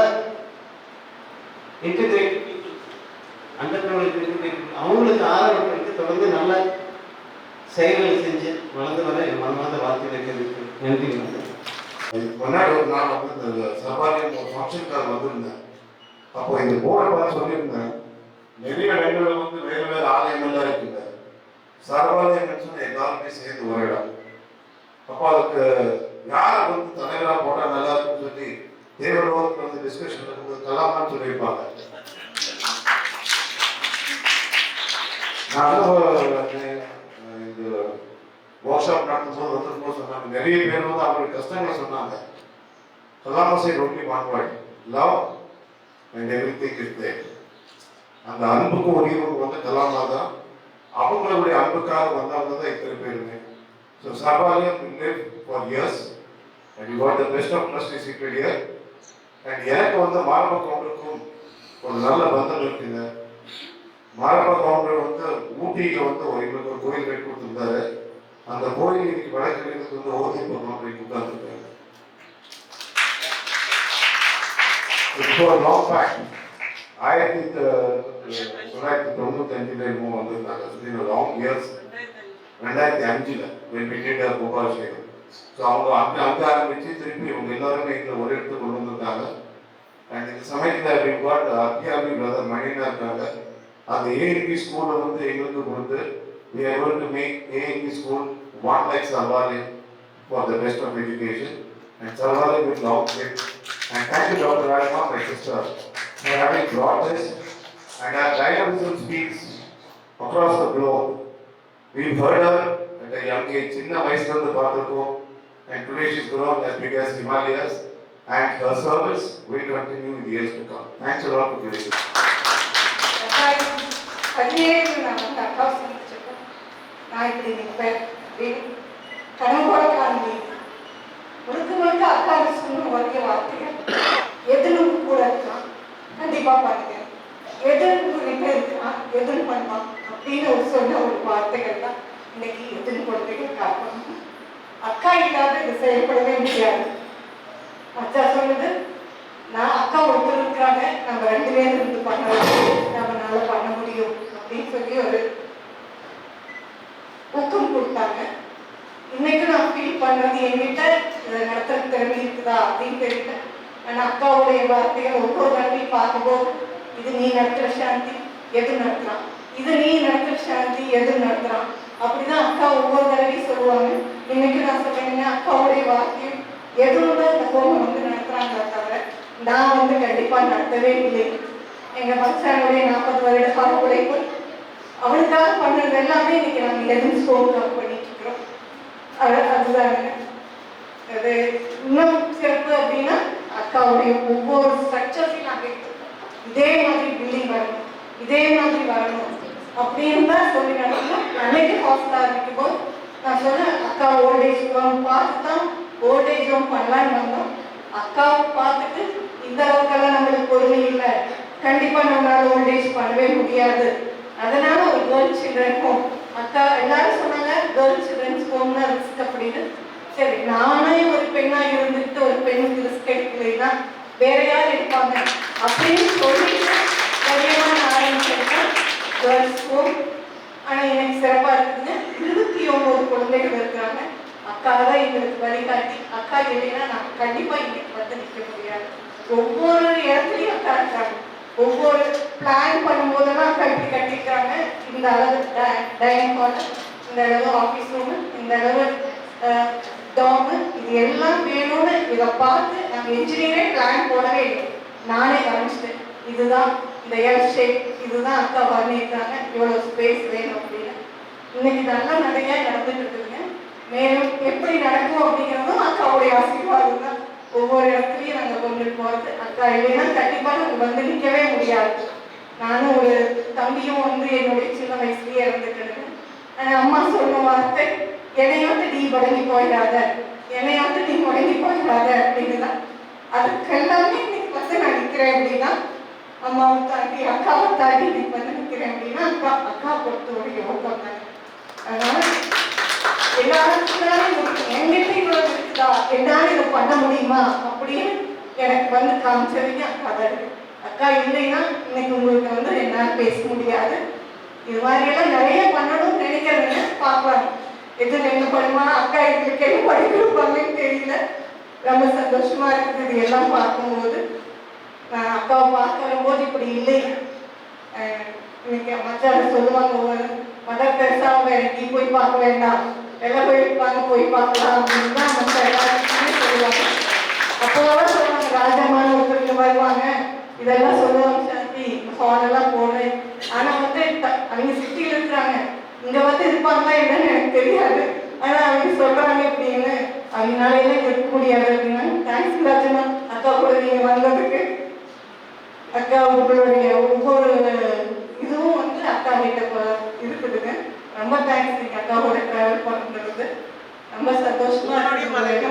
இன்டகிரேட் அவங்களுக்கு ஆதரவு தொடர்ந்து நல்ல செயல்களை செஞ்சு வளர்ந்து வர என் மனமார்ந்த வாழ்த்துக்களை தெரிவிக்கிறேன். நன்றி. முன்னாடி ஒரு நாள் வந்து இந்த சர்வாலயம் ஒரு ஃபங்க்ஷனுக்காக வந்திருந்தேன். அப்போ இந்த போர்டை பார்த்து சொல்லியிருந்தேன், நிறைய இடங்களில் வந்து வேறு வேறு ஆலயங்கள்லாம் இருக்குங்க, சர்வாலயம் சொன்ன எல்லாருமே சேர்ந்து ஒரு இடம். அப்போ அதுக்கு யாரை வந்து தலைவராக போட்டால் நல்லா இருக்குன்னு சொல்லி தேவலோகத்தில் வந்து டிஸ்கஷன் இருக்கும்போது கலாமான்னு சொல்லியிருப்பாங்க. நான் இந்த ஒர்க் ஷாப் நடத்தும்போது வந்திருக்கும்போது சொன்னாங்க, நிறைய பேர் வந்து அவங்களுடைய கஷ்டங்களை சொன்னாங்க. கலாமா side only one word, love and everything is there. அந்த அன்புக்கும் உரிமைக்கும் வந்து கலாமா தான். அவங்களுடைய அன்புக்காக வந்தவங்க தான் இத்தனை பேருமே. So Sarvalayam will live for years and you got the best of trust is seated here. And எனக்கு வந்து மாரப்பா கவுண்டருக்கும் ஒரு நல்ல பந்தம் இருக்குங்க. மாரப்பா கவுண்டர் வந்து ஊட்டியில் வந்து எங்களுக்கு ஒரு கோயில் கட்டி கொடுத்துருந்தாரு. அந்த கோயில் இன்னைக்கு வடக்கு வந்து ஓதிப்பு கவுண்டருக்கு உட்கார்ந்துருக்காங்க. இப்போ லாங் பேக் 1995 வந்திருந்தாங்க. லாங் இயர்ஸ் 2005 வெற்றிட கோபாலசேகர். ஸோ அவங்க அங்கே ஆரம்பிச்சு திருப்பி இவங்க எல்லாருமே இங்கே ஒரு இடத்துக்கு கொண்டு வந்திருக்காங்க. அண்ட் இந்த சமயத்தில் அத்தியாபி பிரதர் மணினா இருக்காங்க. அந்த ஏஎன்பி ஸ்கூலை வந்து எங்களுக்கு கொடுத்து we are going to make ANP school one like Sarvalayam for the best of education, and Sarvalayam will long live. And thank you Dr. Rajma, my sister, for having brought this. And our dynamism speaks across the globe. We've heard her at a young age, சின்ன வயசுல இருந்து பார்த்திருக்கோம். And today she's grown as big as Himalayas, and her service will continue in the years to come. Thanks a lot for giving this. நான் இப்படி நிற்பேன் அப்படின்னு கனவோட காண்பி முழுக்க முழுக்க அக்கா சொன்ன ஒரே வார்த்தைகள் எதுவும் கூட இருக்கான், கண்டிப்பா பாருங்க எதுவும் நின்று இருக்கான், எதுவும் பண்ணுவான் அப்படின்னு சொன்ன ஒரு வார்த்தைகள் தான் இன்னைக்கு எதுவும் குழந்தைகள் காரணம். அக்கா இல்லாத இது செயல்படவே முடியாது. அச்சா சொன்னது, நான் அக்கா ஒருத்தர் இருக்கிறாங்க, நம்ம 2 பேரும் இருந்து பண்ணலாம், நம்மளால பண்ண முடியும் அப்படின்னு சொல்லி ஒரு ஊக்கம் கொடுத்தாங்க. இன்னைக்கு நான் ஃபீல் பண்றது என்கிட்ட நடத்துற திறமை இருக்குதா அப்படின்னு தெரியல. ஆனா அக்காவுடைய வார்த்தைகள் ஒவ்வொரு தடவையும் பார்க்கும்போது, இது நீ நடத்துற சாந்தி எது நடத்துறான், இது நீ நடத்துற சாந்தி எது நடத்துறான், அப்படிதான் அக்கா ஒவ்வொரு தடவையும் சொல்லுவாங்க. இன்னைக்கு நான் சொல்றேன்னா அக்காவுடைய வார்த்தையும் எதுவும் தான் இந்த கோபம் வந்து நடத்துறாங்க தவிர நான் வந்து கண்டிப்பா நடத்தவே இல்லை. எங்க பக்தனுடைய 40 வருட கால உழைப்பு அவனுக்காக பண்றது எல்லாமே இன்னைக்கு நாங்கள் எதுவும் ஸ்கோப்புக்காக பண்ணிட்டு இருக்கிறோம். அதுதாங்க அது இன்னும் சிறப்பு அப்படின்னா அக்காவுடைய ஒவ்வொரு ஸ்ட்ரக்சர்ஸையும் நாங்கள் இதே மாதிரி பில்டிங் வரணும், இதே மாதிரி வரணும் அப்படின்னு தான் சொல்லி நடக்கணும். அன்னைக்கு ஹாஸ்டல் ஆரம்பிக்கும் போது நான் சொன்னேன், அக்கா ஓல்டேஜ் ஹோம் பார்த்து தான் ஓல்டேஜ் ஹோம் பண்ணலான்னு வந்தோம். அக்காவை பார்த்துட்டு இந்த அளவுக்கெல்லாம் நம்மளுக்கு பொறுமை இல்லை, கண்டிப்பா நம்மளால ஓல்டேஜ் பண்ணவே முடியாது, அதனால ஒரு கேர்ள் சில்ட்ரன் ஹோம். அக்கா எல்லாரும் சொன்னாங்க கேர்ள் சில்ட்ரன்ஸ் ஹோம்னா ரிஸ்க் அப்படின்னு. சரி, நானே ஒரு பெண்ணா இருந்துட்டு ஒரு பெண்ணுக்கு ரிஸ்க் எடுக்கலைன்னா வேற யார் எடுப்பாங்க அப்படின்னு சொல்லிட்டு தைரியமான ஆரம்பிச்சிருக்கேன் கேர்ள்ஸ் ஹோம். ஆனா எனக்கு சிறப்பா இருக்குதுங்க. 29 குழந்தைகள் இருக்கிறாங்க. அக்கா தான் எங்களுக்கு வழிகாட்டி. அக்கா இல்லைன்னா நான் கண்டிப்பா இன்னைக்கு வந்து நிற்க முடியாது. ஒவ்வொரு இடத்துலையும் அக்கா இருக்காங்க. ஒவ்வொரு பிளான் பண்ணும்போதெல்லாம் கட்டி கட்டிக்கிறாங்க. இந்த அளவு டைனிங் ஹால், இந்த அளவு ஆஃபீஸ் ரூமு, இந்த அளவு டாமு, இது எல்லாம் வேணும்னு இதை பார்த்து நாங்கள் என்ஜினியரே பிளான் போடவே இல்லை, நானே கவனிச்சிட்டேன். இதுதான் இந்த எல் ஷேப், இதுதான் அக்கா பண்ணியிருக்காங்க, இவ்வளோ ஸ்பேஸ் வேணும் அப்படின்னு. இன்னைக்கு நல்லா நிறைய நடந்துட்டு இருக்குதுங்க. மேலும் எப்படி நடக்கும் அப்படிங்கிறதும் அக்காவுடைய ஆசீர்வாதம் தான். ஒவ்வொரு இடத்துலையும் நாங்கள் கொண்டு போகிறது. அக்கா இல்லைன்னா கண்டிப்பாக நாங்கள் வந்து நிற்கவே முடியும். முடியாது. நானும் ஒரு தம்பியும் வந்து என்னுடைய சின்ன வயசுலயே இறந்துட்டு, அம்மா சொன்ன வார்த்தை, என்னையாவது நீ முடங்கி போயிடாத, என்னையாவது நீ முடங்கி போயிடாத அப்படின்னு தான். அதுக்கெல்லாமே இன்னைக்கு வந்து நான் நிற்கிறேன் அப்படின்னா, அம்மாவை தாண்டி அக்காவை தாண்டி இன்னைக்கு வந்து நிற்கிறேன் அப்படின்னா அக்கா பொறுத்த ஒரு யோகம் தானே. அதனால எல்லாருக்குனாலும் முடியும், எங்கிட்ட இவ்வளவு இருக்குதா, என்னால இதை பண்ண முடியுமா அப்படின்னு எனக்கு வந்து காமிச்சதுக்கு அக்கா தான் இருக்கு. அக்கா இல்லைன்னா இன்னைக்கு உங்களுக்கு வந்து என்னால் பேச முடியாது. இது மாதிரியெல்லாம் நிறைய பண்ணணும்னு நினைக்கிறதுங்க, பார்க்கலாம் எது என்ன பண்ணுமா. அக்கா எங்களுக்கு என்ன படிக்கணும்னு தெரியல. ரொம்ப சந்தோஷமா இருக்குது இது எல்லாம் பார்க்கும்போது. நான் அக்காவை பார்க்க வரும்போது இப்படி இல்லை. இன்னைக்கு மச்சார சொல்லுவாங்க, மதர் பெருசா அவங்க நீ போய் பார்க்க வேண்டாம், எல்லாம் போயிருப்பாங்க, போய் பார்க்கலாம் அப்படின்னு தான் மற்ற எல்லாருக்குமே சொல்லுவாங்க. அப்போதான் சொல்லுவாங்க, ராஜமான ஒருத்தருக்கு வருவாங்க, இதெல்லாம் சொல்லுவாங்க, சாந்தி ஹாலெல்லாம் போனேன். ஆனா வந்து அவங்க சிட்டியில் இருக்கிறாங்க, இங்க வந்து இருப்பாங்களா என்னன்னு எனக்கு தெரியாது. ஆனா அவங்க சொல்றாங்க அப்படின்னு, அவங்களால எல்லாம் இருக்க முடியாது அப்படின்னா. தேங்க்ஸ் ராஜமா, அக்கா கூட நீங்க வந்ததுக்கு. அக்கா உங்களுடைய ஒவ்வொரு இதுவும் வந்து அக்கா கிட்ட இருக்குதுங்க. ரொம்ப தேங்க்ஸ். நீங்க அக்காவோட டிராவல் பண்ணுறது ரொம்ப சந்தோஷமா இருக்கு.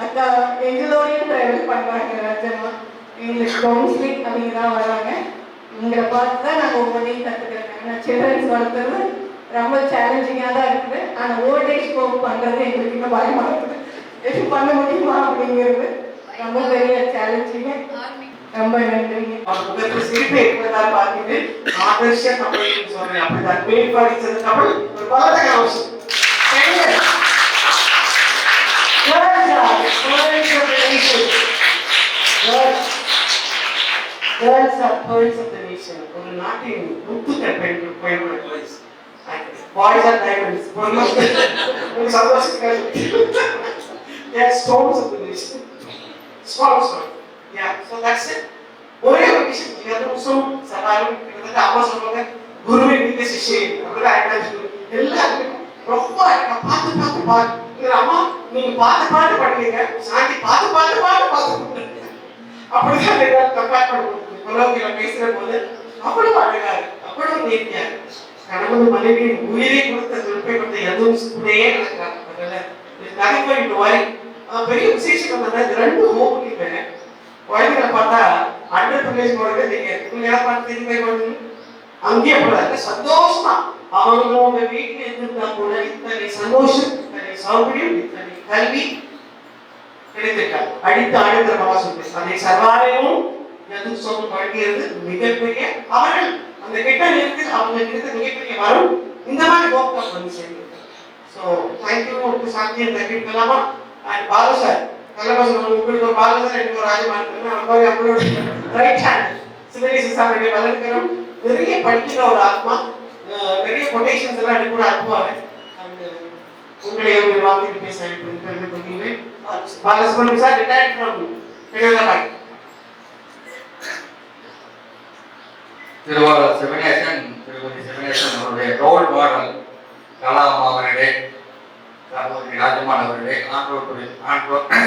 அக்கா எங்களோடையும் டிராவல் பண்ணுவாங்க ராஜம்மா. எங்களுக்கு கவுன்சிலிங் அவங்க தான் வராங்க. இங்களை பார்த்து தான் நாங்கள் ஒவ்வொன்றையும் கற்றுக்கிறேன். ஆனால் சில்ட்ரன்ஸ் வளர்த்துறது ரொம்ப சேலஞ்சிங்காக தான் இருக்குது. ஆனால் ஓல்டேஜ் ஹோம் பண்ணுறது எங்களுக்கு இன்னும் பயமாக இருக்குது. எப்படி பண்ண முடியுமா அப்படிங்கிறது ரொம்ப பெரிய சேலஞ்சிங்க. ரொம்ப நன்றிங்க. உங்களுக்கு சிரிப்பு எப்படிதா பார்த்துட்டு ஆதர்ஷ தமிழ்னு சொல்றேன். அப்படிதான் மேல் படிச்சது தமிழ் ஒரு பலத்தக அவசியம். Girls are pearls of the nation. ஒரு நாட்டின் முத்துக்கள் பெண்கள் பெண்கள் boys are diamonds. ஒரு சந்தோஷத்துக்காக they are stones of the nation. Small stone. Yeah, so that's it. ஒரே ஒரு விஷயம், இது வந்து சவாலும் கிட்டத்தட்ட அம்மா சொல்லுவாங்க, குருவை மீது சிஷ்யை அப்படிதான் எல்லாருக்கும் ரொம்ப பார்த்து அம்மா நீங்க பார்த்து பண்ணுவீங்க, சாந்தி பார்த்து அப்படிதான் கம்பேர் பண்ணுவோம். உலகில பேசுற போது அவ்வளவு அழகாரு, அவ்வளவு நேர்த்தியாரு. கணவன் மனைவியின் உயிரை கொடுத்த திருப்பை கொடுத்த எதுவும் கூடயே நடக்கிறாங்க. நகைப்பட்டு வாரி பெரிய விசேஷம் வந்தா இது ரெண்டு ஹோமுக்கு குழந்தைகளை பார்த்தா அண்டர் பிளேஸ் போறது நீங்க பார்த்து திரும்பி அங்கேயே போடாது சந்தோஷமா அவங்களோட வீட்டுல இருந்திருந்தா கூட இத்தனை சந்தோஷம், இத்தனை சௌகரியம், இத்தனை கல்வி கிடைத்திருக்காங்க. அடித்து ஆடுகிற மாமா சொல்றேன். அதை சர்வாரையும் எதுவும் சொல்ல வழங்கியது மிகப்பெரிய அவர்கள் அந்த கிட்ட இருக்கு, அவங்க கிட்ட மிகப்பெரிய வரும். இந்த மாதிரி கோப்டா பண்ணி செய்யுங்க. ஸோ தேங்க்யூ சாத்தியம் தெரிவிக்கலாமா. அண்ட் பாலு சார் கலபாசம் உங்களுக்கு ஒரு பாலு சார் எனக்கு ஒரு ராஜமான் அவங்களோட ரைட் ஹேண்ட் சிவகேசி சாருடைய வளர்க்கிறோம். நிறைய படிக்கிற ஒரு ஆத்மா, நிறைய கொட்டேஷன்ஸ் எல்லாம் எடுக்கூட அனுப்புவாங்க. உங்களை ஒரு வார்த்தை பேச சொல்கிறேன். Balasubramaniam sir retired from Thiruvarur. Thiruvarur Sivanesan, Tirupati Sivanesan அவருடைய ரோல் மாடல் கலாம் அவர்களே, சகோதரி ராஜமான் அவர்களே, ஆன்றோர்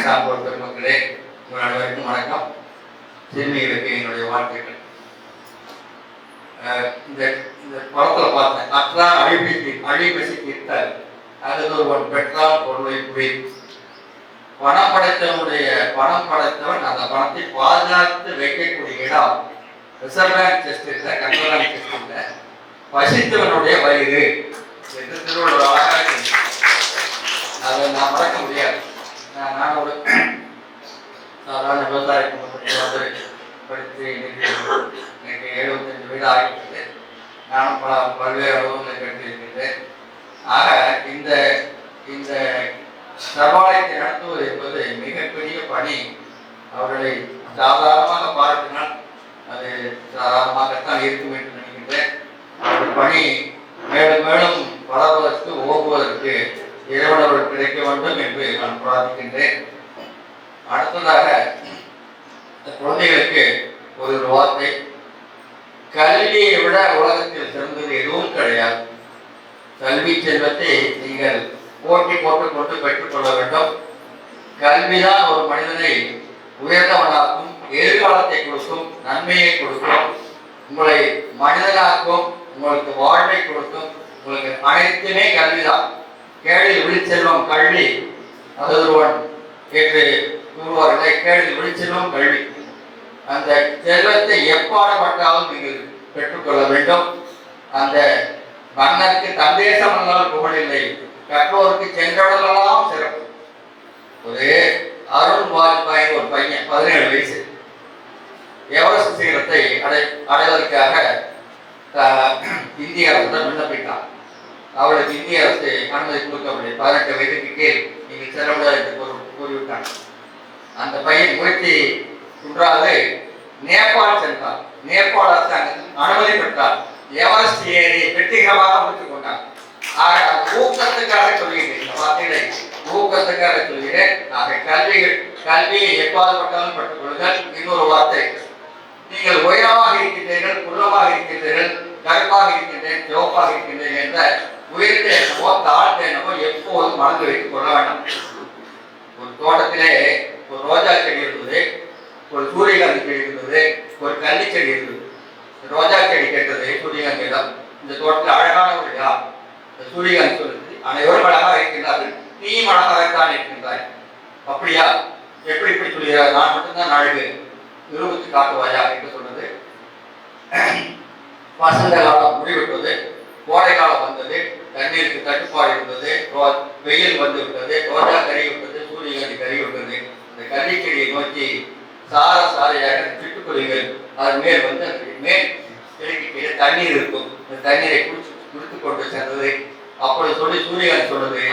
சான்றோர் பெருமக்களே, உங்கள் அனைவருக்கும் வணக்கம். சிறுமிகளுக்கு என்னுடைய வாழ்த்துக்கள். இந்த படத்தில் பார்த்தேன், அற்றா அழிபசி தீர்த்தல் அது ஒருவன் பெற்றால் பொருளை புரி. பணம் படைத்தவன் அந்த பணத்தை பாதுகாத்து வைக்கக்கூடிய இடம் ரிசர்வ் பேங்க் செஸ்ட் இல்லை, கண்ட்ரோல் பேங்க் செஸ்ட் இல்லை, பசித்தவனுடைய வயிறு என்று திருவள்ளுவர் அழகாக அதை நான் மறக்க முடியாது. நான் ஒரு சாதாரண விவசாய குடும்பத்தில் வந்து படித்து எனக்கு 75 வீடு ஆகிவிட்டது. நானும் பல்வேறு அனுபவங்களை கட்டியிருக்கின்றேன். ஆக இந்த சர்வாலயத்தை நடத்துவது என்பது மிகப்பெரிய பணி. அவர்களை சாதாரணமாக பாராட்டினால் அது சாதாரணமாகத்தான் இருக்கும் என்று நினைக்கின்றேன். அந்த பணி மேலும் மேலும் வளர்வதற்கு ஓகுவதற்கு இறைவனவர்கள் கிடைக்க வேண்டும் என்று நான் பிரார்த்திக்கின்றேன். அடுத்ததாக குழந்தைகளுக்கு ஒரு வார்த்தை, கல்வியை விட உலகத்தில் சிறந்தது எதுவும் கிடையாது. கல்வி செல்வத்தை நீங்கள் போட்டி போட்டுக்கொண்டு பெற்றுக்கொள்ள வேண்டும். கல்விதான் ஒரு மனிதனை உயர்ந்தவனாக்கும், எதிர்காலத்தை கொடுக்கும், நன்மையை கொடுக்கும், உங்களை மனிதனாக்கும், உங்களுக்கு வாழ்வை கொடுக்கும். உங்களுக்கு அனைத்துமே கல்விதான். கேடில் விழிச்செல்வம் கல்வி, அதொருவன் என்று கூறுவார்களை, கேடில் விழிச்செல்வம் கல்வி. அந்த செல்வத்தை எப்பாடுபட்டாலும் நீங்கள் பெற்றுக்கொள்ள வேண்டும். அந்த மன்னருக்கு தந்தேசம் என்றால் புகழில்லை, கற்றோருக்கு சென்றவர்களெல்லாம் சிறப்பு. ஒரு அருண் வாஜ்பாய் ஒரு பையன் 17 வயசு எவரெஸ்ட் சிகரத்தை அடைவதற்காக இந்திய அரசுடன் விண்ணப்பித்தார். அவளுக்கு இந்திய அரசு அனுமதி கொடுக்கவில்லை. 18 வயதுக்கு கீழ் நீங்கள் செல்ல முடியாது என்று கூறிவிட்டார். அந்த பையன் முயற்சி குன்றாது நேபாள் சென்றார். நேபாள் அரசாங்கத்தில் அனுமதி பெற்றார். எவரெஸ்ட் ஏறி வெற்றிகரமாக முடித்துக் கொண்டார். ஊக்கத்துக்காக சொல்கிறேன், ஊக்கத்துக்காக சொல்கிறேன். கல்வியை எப்பாடுபட்டாலும் பெற்றுக் கொள்ளுங்கள். இன்னொரு வார்த்தை, நீங்கள் உயரமாக இருக்கின்றீர்கள், குள்ளமாக இருக்கின்றீர்கள், கருப்பாக இருக்கின்றேன், சிவப்பாக இருக்கின்றேன் என்ற உயர்ந்த எண்ணமோ தாழ்ந்த எண்ணமோ எப்போதும் மறந்து வைத்துக் கொள்ள வேண்டாம். ஒரு தோட்டத்திலே ஒரு ரோஜா செடி இருந்தது, ஒரு சூரியகாந்தி செடி இருந்தது, ஒரு கள்ளி செடி இருந்தது. ரோஜா செடி கேட்டது சூரியகாந்தியிடம், இந்த தோட்டத்தில் அழகான ஒரு யார்? இந்த சூரியகாந்தி சொல்லுது, அனைவரும் அழகாக இருக்கின்றார்கள், நீயும் அழகாகத்தான் இருக்கின்றாய். அப்படியா? எப்படி இப்படி சொல்கிறார்? நான் மட்டும்தான் அழகு, நிரூபித்து காட்டுவாயா என்று சொன்னது. வசந்த காலம் முடிவிட்டது, கோடை காலம் வந்தது, தண்ணீருக்கு தட்டுப்பாடு இருந்தது, வெயில் வந்து விட்டது, ரோஜா கருகி விட்டது, சூரியகாந்தி கருகி விட்டது. அந்த கள்ளிச்செடியை நோக்கி சாரையாக சுட்டுக்கொள்ளுங்கள். அது மேல் வந்து மேல் செடிக்கு தண்ணீர் இருக்கும், இந்த தண்ணீரை குடித்து கொண்டு சென்றது. அப்படி சொல்லி சூரியகாந்தி சொன்னது,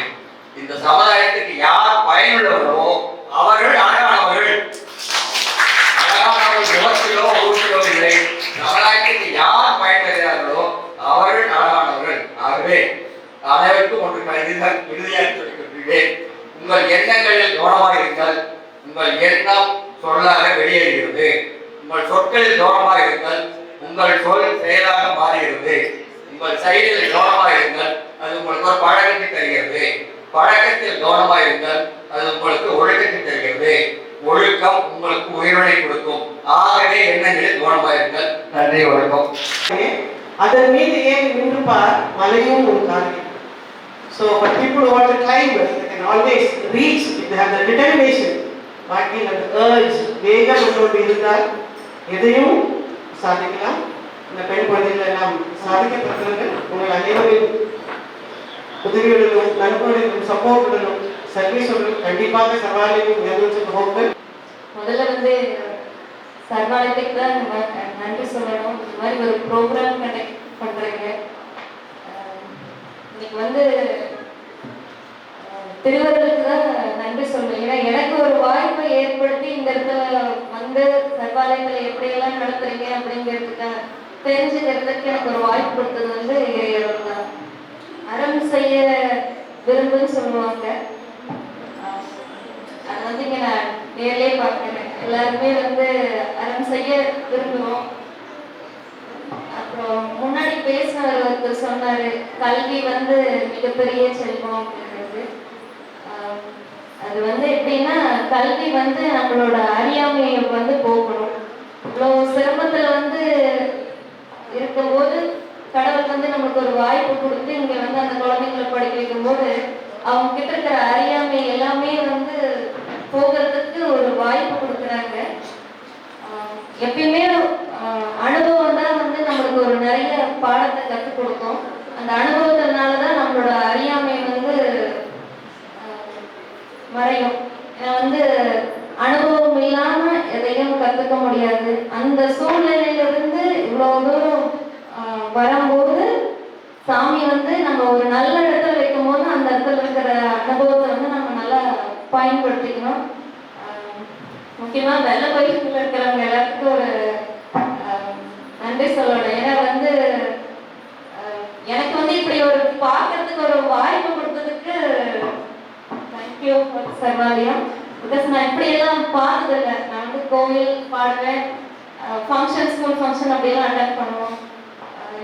இந்த சமுதாயத்துக்கு யார் பயனுள்ளவர்களோ அவர்கள் அழகானவர்கள். அழகானவர்கள் முகத்திலோ உருவத்திலோ இல்லை, சமுதாயத்துக்கு யார் பயன்பெறுகிறார்களோ அவர்கள் அழகானவர்கள். ஆகவே அனைவருக்கும் ஒன்று இறுதியாக சொல்லிக்கொள்கிறேன், உங்கள் எண்ணங்களில் கவனமாக இருங்கள். உங்கள் எண்ணம் சொல்லாக வெளியேறுகிறது. உங்கள் சொற்களில் கவனமாக இருங்கள், உங்கள் சொல் செயலாக மாறுகிறது. உங்கள் செயலில் கவனமாக இருங்கள், அது உங்களுக்கு ஒரு பழக்கத்தை தருகிறது. பழக்கத்தில் கவனமாக இருங்கள், அது உங்களுக்கு ஒழுக்கத்தை தருகிறது. ஒழுக்கம் உங்களுக்கு உயிரினை கொடுக்கும். ஆகவே எண்ணங்களில் கவனமாக இருங்கள். நன்றி, வணக்கம். அதன் மீது ஏறி நின்று பார், மலையும் உன் காரியம். So for people who want to climb, they can always reach if they have the determination. Walking and the urge, வேகம் உள்ளோடு இருந்தால் எதையும் சாதிக்கலாம். இந்த பெண் குழந்தைகள் எல்லாம் சாதிக்கப்பட்டவர்கள். உங்கள் அனைவரின் உதவியுடனும் நண்பர்களும் சப்போர்ட்டுடனும் சர்வீஸுடனும் கண்டிப்பாக சர்வாலயம் உயர்ந்து போங்கள். முதல்ல வந்து சர்வாலயத்துக்கு தான் நன்றி சொல்லணும். இந்த மாதிரி ஒரு ப்ரோக்ராம் கண்டக்ட் பண்ணுறீங்க. இன்னைக்கு வந்து திருவள்ளுவருக்கு தான் நன்றி சொல்லணும். ஏன்னா எனக்கு ஒரு வாய்ப்பை ஏற்படுத்தி இந்த இடத்துல வந்து சர்வாலயத்தில் எப்படியெல்லாம் நடத்துறீங்க அப்படிங்கிறதுக்காக தெரிஞ்சுக்கிறதுக்கு எனக்கு ஒரு வாய்ப்பு கொடுத்தது வந்து இறைவன் தான். அறம் செய்ய விரும்புன்னு சொல்லுவாங்க. அதை வந்து இங்கே நான் நேரிலே பார்க்குறேன். எல்லாருமே வந்து அறம் செய்ய விரும்புவோம். அப்புறம் முன்னாடி பேசினவர் ஒருத்தர் சொன்னார், கல்வி வந்து மிகப்பெரிய செல்வம் அப்படிங்கிறது. அது வந்து எப்படின்னா, கல்வி வந்து நம்மளோட அறியாமையை வந்து போகணும். இவ்வளோ சிரமத்தில் வந்து இருக்கும்போது கடவுள் வந்து நம்மளுக்கு ஒரு வாய்ப்பு கொடுத்து இங்கே வந்து அந்த குழந்தைங்களை படிக்க வைக்கும்போது அவங்க கிட்ட இருக்கிற அறியாமை எல்லாமே வந்து போகிறதுக்கு ஒரு வாய்ப்பு கொடுக்குறாங்க. எப்பயுமே அனுபவம் தான் வந்து நம்மளுக்கு ஒரு நிறைய பாடத்தை கற்றுக் கொடுக்கும். அந்த அனுபவத்தினால தான் நம்மளோட அறியாமை வந்து மறையும். வந்து அனுபவம் இல்லாம எதையும் கற்றுக்க முடியாது. அந்த சூழ்நிலையிலிருந்து இவ்வளவு தூரம் வரும்போது சாமி வந்து நம்ம ஒரு நல்ல இடத்துல வைக்கும் போது அந்த இடத்துல இருக்கிற அனுபவத்தை வந்து நம்ம நல்லா பயன்படுத்திக்கணும். முக்கியமா வெள்ள பயிற்சியில் இருக்கிறவங்க எல்லாத்துக்கும் ஒரு நன்றி சொல்லணும். ஏன்னா வந்து எனக்கு வந்து இப்படி ஒரு பார்க்கறதுக்கு ஒரு வாய்ப்பு கொடுத்ததுக்கு தேங்க்யூ சர்வாலயம். பிகாஸ் நான் இப்படியெல்லாம் பார்த்ததில்லை. நான் வந்து கோவில் பாடுவேன், ஃபங்க்ஷன், ஸ்கூல் ஃபங்க்ஷன் அப்படியெல்லாம் அட்டெண்ட் பண்ணுவோம்.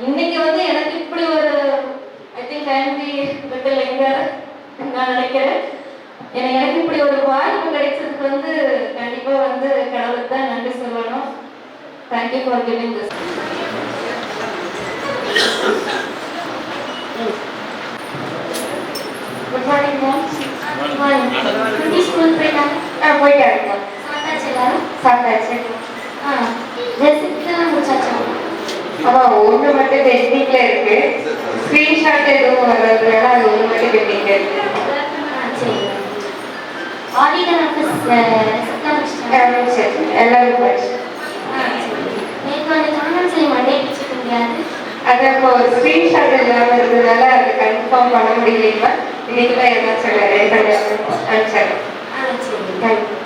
இன்னைக்கு வந்து எனக்கு இப்படி ஒரு ஐ திங்க் லிட்டில் எங்கர் நான் நினைக்கிறேன். எனக்கு இப்படி ஒரு வாய்ப்பு கிடைச்சதுக்கு வந்து கண்டிப்பாக வந்து கடவுளுக்கு தான் நன்றி சொல்லுவேன். Thank you for giving this. Good morning, ma'am. Good morning. Kutti school போயிட்டாங்க? போயிட்டாங்க. சாப்பிட்டாச்சு எல்லாரும்? சாப்பிட்டாச்சு. ரெசிப்ட்லாம் முடிச்சாச்சா? ஒன்று மட்டும் பெண்டிங்ல இருக்கு. ஸ்கிரீன்ஷாட் எதுவும் வர்றதுனால அது ஒன்று மட்டும் பெண்டிங்ல இருக்கு. சரி. ஆடிட்டர் ஆஃபீஸ் ரெசிப்ட்லாம் முடிச்சிட்டாங்க? எல்லாரும் போயிடுச்சு. நேற்று அந்த ஜானல் சொல்லி மண்டே பிடிச்சிக்க முடியாது. அது இப்போ ஸ்கிரீன்ஷாட் இல்லாமல் இருந்ததுனால அது கன்ஃபார்ம் பண்ண முடியலைங்களா? இன்னைக்கு தான் ஏதாச்சும் ரெடி பண்ணி அனுப்பிச்சாங்க. சரி. தேங்க்யூ.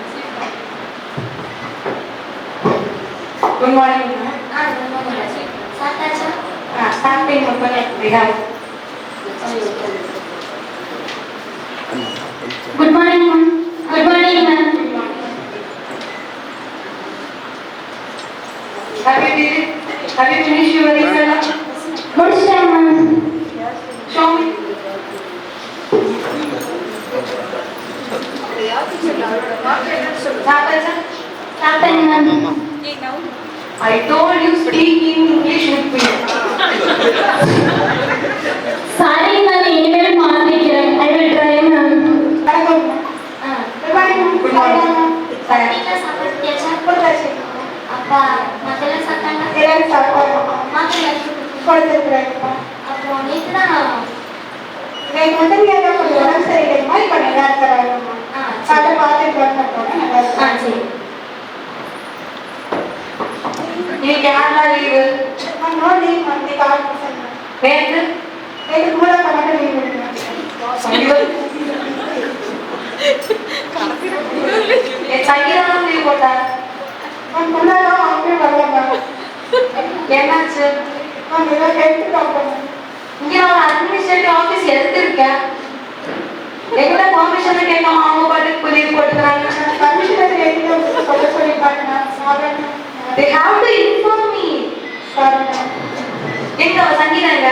Good morning. சாப்பிட்டாச்சா? சாப்பிட்டீங்க மட்டும். Good morning ma'am. Good morning ma'am. Have you finished your exam? முடிச்சிட்டேன் மேம். Show me. சாப்பிட்டேன் ma'am. I told you speak in English with me. Sorry ma'am, இனிமேல் மாத்திக்கிறேன். I will try ma'am. Good morning. வீட்டில் சாப்பிட்டாச்சா? அப்பா மற்றெல்லாம் சாப்பிட்டாங்க? மாத்திரை அப்புறம் நேற்று தான் சரி. இன்னைக்கு யாரெல்லாம் லீவு? நேற்று சங்கீதம் லீவ் போட்டாங்க. என்னாச்சு? இங்க நான் அட்மினிஸ்ட்ரேட்டிவ் ஆஃபீஸ் எடுத்திருக்கேன். எங்கிட்ட பர்மிஷன் கேட்காம அவங்க பாட்டுக்கு லீவ் போட்டுக்கிறாங்க. They have to inform me. எங்க சங்கீதா எங்க?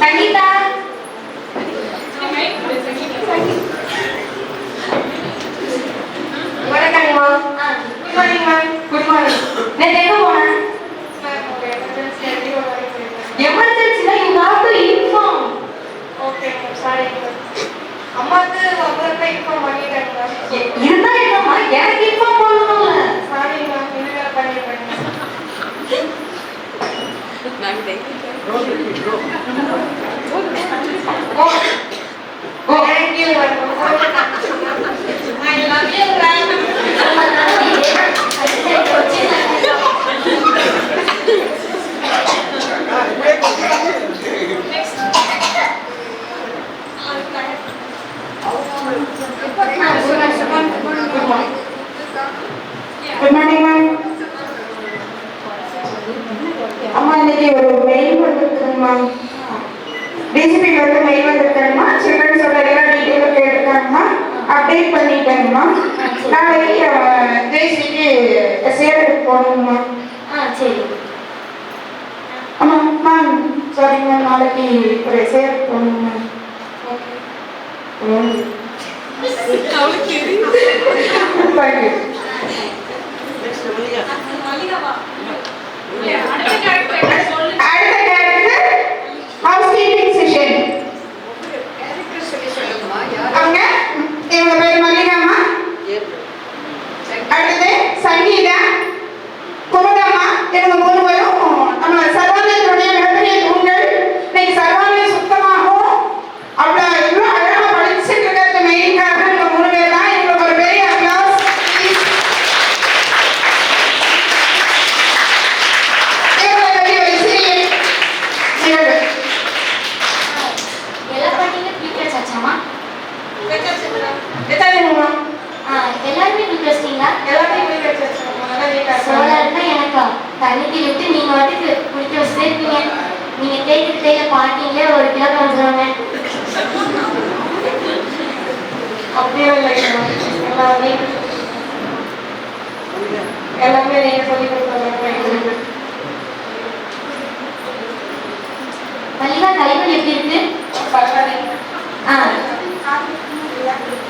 சங்கீதா வணக்கம்மா. Good morning ma'am. Good morning. நேற்று எங்க போனேன்? எமர்ஜென்சினா you have to inform. Okay ma'am, sorry. அம்மாக்கு அவங்களுக்கு இன்ஃபார்ம் பண்ணிட்டேன் மேம். இருந்தா என்னம்மா, எனக்கு இன்ஃபார்ம் பண்ணணும்ல. சாரி மேம், இனிமேல் பண்ணிடுறேன். Thank you. I love you, ma'am. Good morning, ma'am. அம்மா இன்னைக்கு ஒரு மெயில் வந்திருக்குங்கம்மா. டிசிபி வந்து மெயில் வந்திருக்காங்கம்மா. சில்ட்ரன்ஸோட எல்லா டீட்டெயிலும் கேட்டிருக்காங்கம்மா. அப்டேட் பண்ணிட்டேங்கம்மா. நாளைக்கு ஜெய்சிக்கு சேருக்கு போகணுங்கம்மா. சரி. ஆமாம் மேம், சரிங்க மேம், நாளைக்கு ஒரு சேருக்கு போகணுங்க மேம். தேங்க்யூ. அடுத்த கேரக்டர் ஹவுஸ் கீப்பிங் செஷன். அவங்க இவங்க பேர் மல்லிகாம்மா. அடுத்தது சங்கீதா, குமுதம்மா. இவங்க மூணு பேரும் நம்ம சர்வாலயத்துடைய மிகப்பெரிய தூண்கள். இன்னைக்கு சர்வாலயம் சுத்தமாகவும் அவ்வளோ இவ்வளோ அழகாக படிச்சுட்டு இருக்கிறது மெயின் காரணம் இவங்க மூணு பேர் தான். இவங்களுக்கு ஒரு பெரிய அப்ளாஸ். எல்லாருமே குளிச்சிட்டீங்களா? சோழர்னா எனக்கா தண்ணிக்கு விட்டு நீங்க வந்துட்டு குளிக்க வச்சுருப்பீங்க. நீங்க தேய்க்கிட்டே பாட்டிங்களே ஒரு கிலோ வந்துடுவாங்க. அப்படியே எல்லாமே நீங்க சொல்லி கொடுத்தாங்க. மல்லிகா கைகள் எப்படி இருக்கு?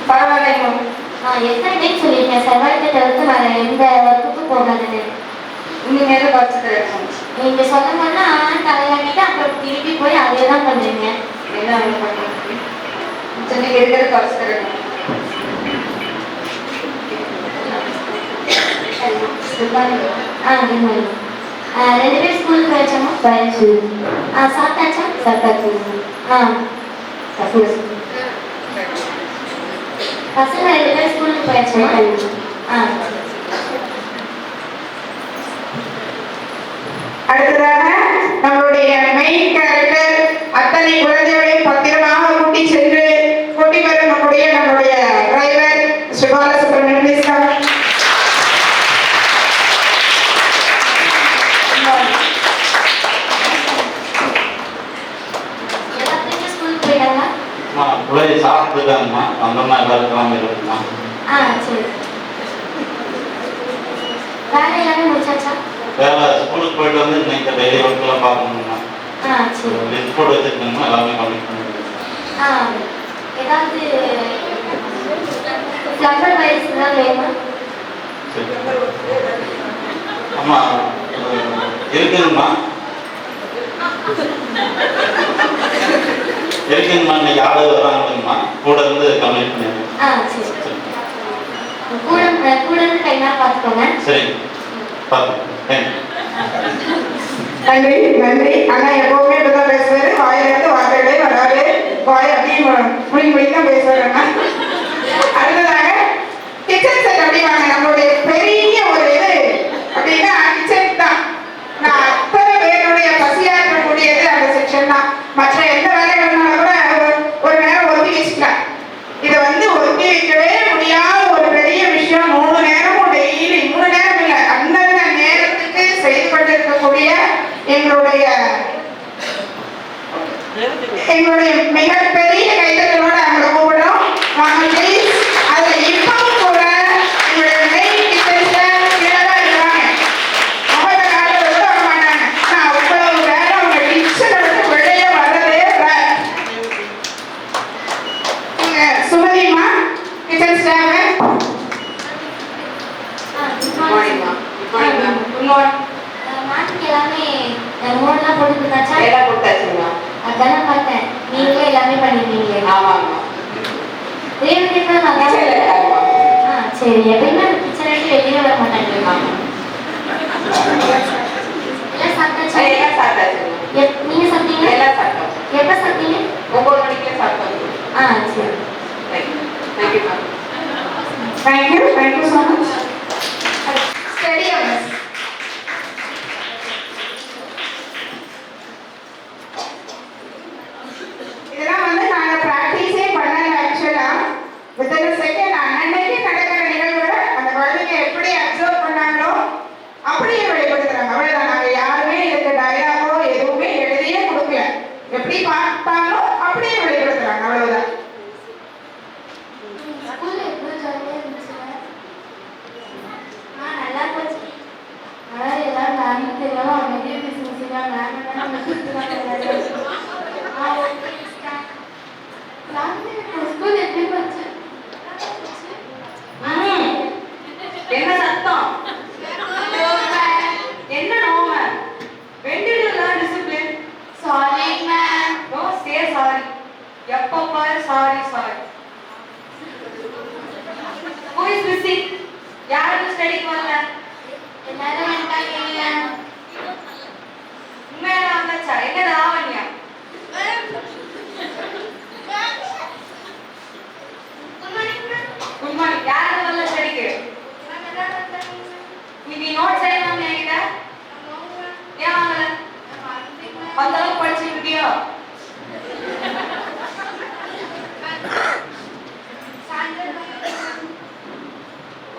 பரவாயில்லைங்க. எத்தனை டைம் சொல்லியிருக்கேன் செவ்வாய்க்கு தவிர்த்து வர எந்த ஒர்க்குக்கும் போகாதுன்னு. இனிமேல் குறைச்சி தரணும். நீங்க சொல்லும் போது தலையாட்டிட்டு அப்புறம் திருப்பி போய் அதே தான் பண்றீங்க. என்ன பண்ணுறீங்க? சென்னைக்கு இருக்கிறத குறைச்சி தரணும். Good morning. 2 பேர் ஸ்கூலுக்கு போயாச்சாமா? போயாச்சு. சாப்பிட்டாச்சா? சாப்பிட்டாச்சு. பசங்க 2 பேர் ஸ்கூலுக்கு போயாச்சா? அடுத்ததாக நம்மளுடைய மெயின் கேரக்டர் அத்தனை குழந்தைகளையும் பத்திரமாக கூட்டி சென்று கூட்டி வரும் நம்மளுடைய driver Shri Balasubramanian please come. பிள்ளை சாப்பிட்டுருக்காங்கம்மா, வந்தோம்னா எல்லாருக்கும் இருக்குமா? சரி. வேலை எல்லாமே முடிச்சாச்சா? வேலை ஸ்கூலுக்கு போயிட்டு வந்து இன்னைக்கு டெய்லி ஒர்க்கெல்லாம் பார்க்கணும்மா. சரி. லிஸ்ட் போட்டு வச்சுருக்கோம்மா, எல்லாமே கம்ப்ளீட் பண்ணிடுறேன். ஏதாவது ஃப்ளவர் வைஸ் தான் வேணுமா? சரி அம்மா இருக்குங்கம்மா, இருக்குங்கம்மா. இன்னைக்கு ஆர்டர் வராங்கம்மா, கூட இருந்து கம்ப்ளீட் பண்ணிடுறேன். சரி. கூட இருந்து கைமா பார்த்துக்கோங்க. சரி பார்த்து. நன்றி நன்றி. அண்ணா எப்பவுமே இப்படிதான் பேசுவாரு. வாயிலிருந்து வார்த்தைகளே வராது. வாய் அப்படியே மொழி தான் பேசுவாரு அண்ணா. அடுத்ததாக கிச்சன் செட் அப்படிவாங்க. நம்மளுடைய பெரிய ஒரு இது அப்படின்னா கிச்சன் தான். நான் அத்தனை பேருடைய பசியாற்றக்கூடியது அந்த செக்ஷன் தான். மற்ற எந்த வேலைகள்னாலும் கூட ஒரு நேரம் ஒதுக்கி வச்சுக்கலாம். இதை ஒதுக்கி வைக்கவே முடியாத ஒரு பெரிய விஷயம். 3 நேரமும் டெய்லி 3 நேரம் இல்லை, அந்தந்த நேரத்துக்கு செய்து கொண்டிருக்கக்கூடிய எங்களுடைய மிகப்பெரிய கைத்தட்டலோட அவங்களை கூப்பிடுறோம். வாங்க ப்ளீஸ். அதுல இப்பவும் கூட எங்களுடைய மெயின் கிச்சன்ல கீழதான் இருக்காங்க. மொபைல காட்டுறது கூட வர மாட்டாங்க. ஆனா அவ்வளவு வேலை அவங்க கிச்சனை விட்டு வெளியே வர்றதே சுமதிமா கிச்சன் ஸ்டாஃப். மாட்டுக்கு எல்லாமே மோடெல்லாம் போட்டு கொடுத்தாச்சா? எல்லாம் கொடுத்தாச்சுங்களா? அதானே பார்த்தேன். நீங்களே எல்லாமே பண்ணிருக்கீங்க. ஆமாம்மா. ரேவதி தான் சரி. எப்பயுமே கிச்சன் விட்டு வெளியே வர மாட்டாங்க. எல்லாம் சாப்பிட்டாச்சா? எல்லாம் சாப்பிட்டாச்சுங்க. நீங்க சாப்பிட்டீங்க? எல்லாம் சாப்பிட்டோம். எப்போ சாப்பிட்டீங்க? 9 மணிக்கே சாப்பிட்டோம். சரி. Thank you ma'am. Thank you so much. Study hours. இதெல்லாம் நாங்க பிராக்டிஸே பண்ணல. ஆக்சுவலா வித்தின் செகண்ட் அன்னைக்கு நடக்கிற நிகழ்வுகளை அந்த குழந்தைங்க எப்படி அப்சர்வ் பண்ணாங்களோ அப்படியே வெளிப்படுத்துறாங்க. அவ்வளவுதான். நாங்க யாருமே இதுக்கு டயலாகோ எதுவுமே எழுதியே கொடுக்கல. எப்படி பார்த்தாங்களோ அப்படியே வெளிப்படுத்துறாங்க. அவ்வளவுதான். நல்லா போச்சு. எல்லாரும் மேம் தெரியாம அமைதியே பேசுங்க. ஸ்கூல் எப்படி போச்சு? என்ன சத்தம்? என்ன நோம? When did you learn discipline? Sorry ma'am. No, say sorry. எப்ப பாரு sorry. Who is missing? யாருக்கு ஸ்டடிக்கு வரல? எல்லாரும் வந்தாங்க. உண்மையா வந்தாச்சா? எங்க ராவண்யா? Good morning. யாருக்கு வரல ஸ்டடிக்கு? நீ நோட்ஸ் எழுதாம என்கிட்ட ஏன் வாங்கல? அந்த அளவுக்கு படிச்சுட்டு இருக்கியோ?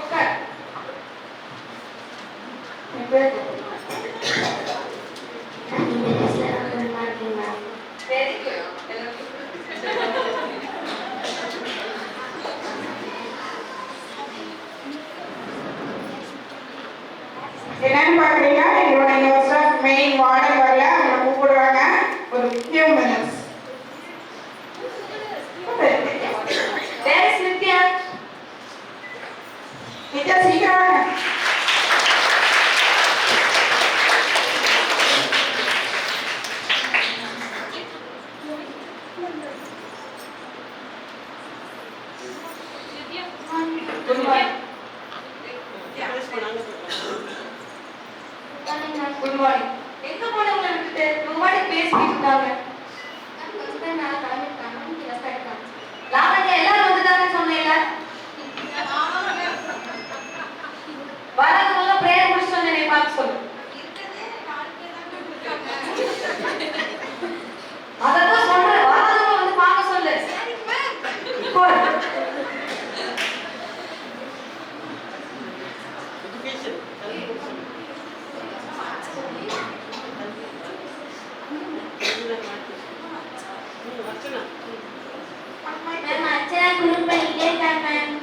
ஓகே. Very good. என்னன்னு பாக்குறீங்க? எங்களோட மெயின் வார்டன் வரல. அவங்க கூப்பிடுறாங்க. ஒரு few minutes. Where is Nitya? Nithya சீக்கிரம் குட் மார்னிங். எங்க போனவங்கள விட்டுட்டு ரொம்ப பேசிட்டு இருக்காங்க. லாவண்யா எல்லாரும் வந்துட்டாங்க சொன்னேன்ல. வரதுக்குள்ள பிரேயர் முடிச்சு வந்து என்னை பார்க்க சொல்லு. அதான் சொல்றேன், வரதுக்குள்ள வந்து பார்க்க சொல்லு.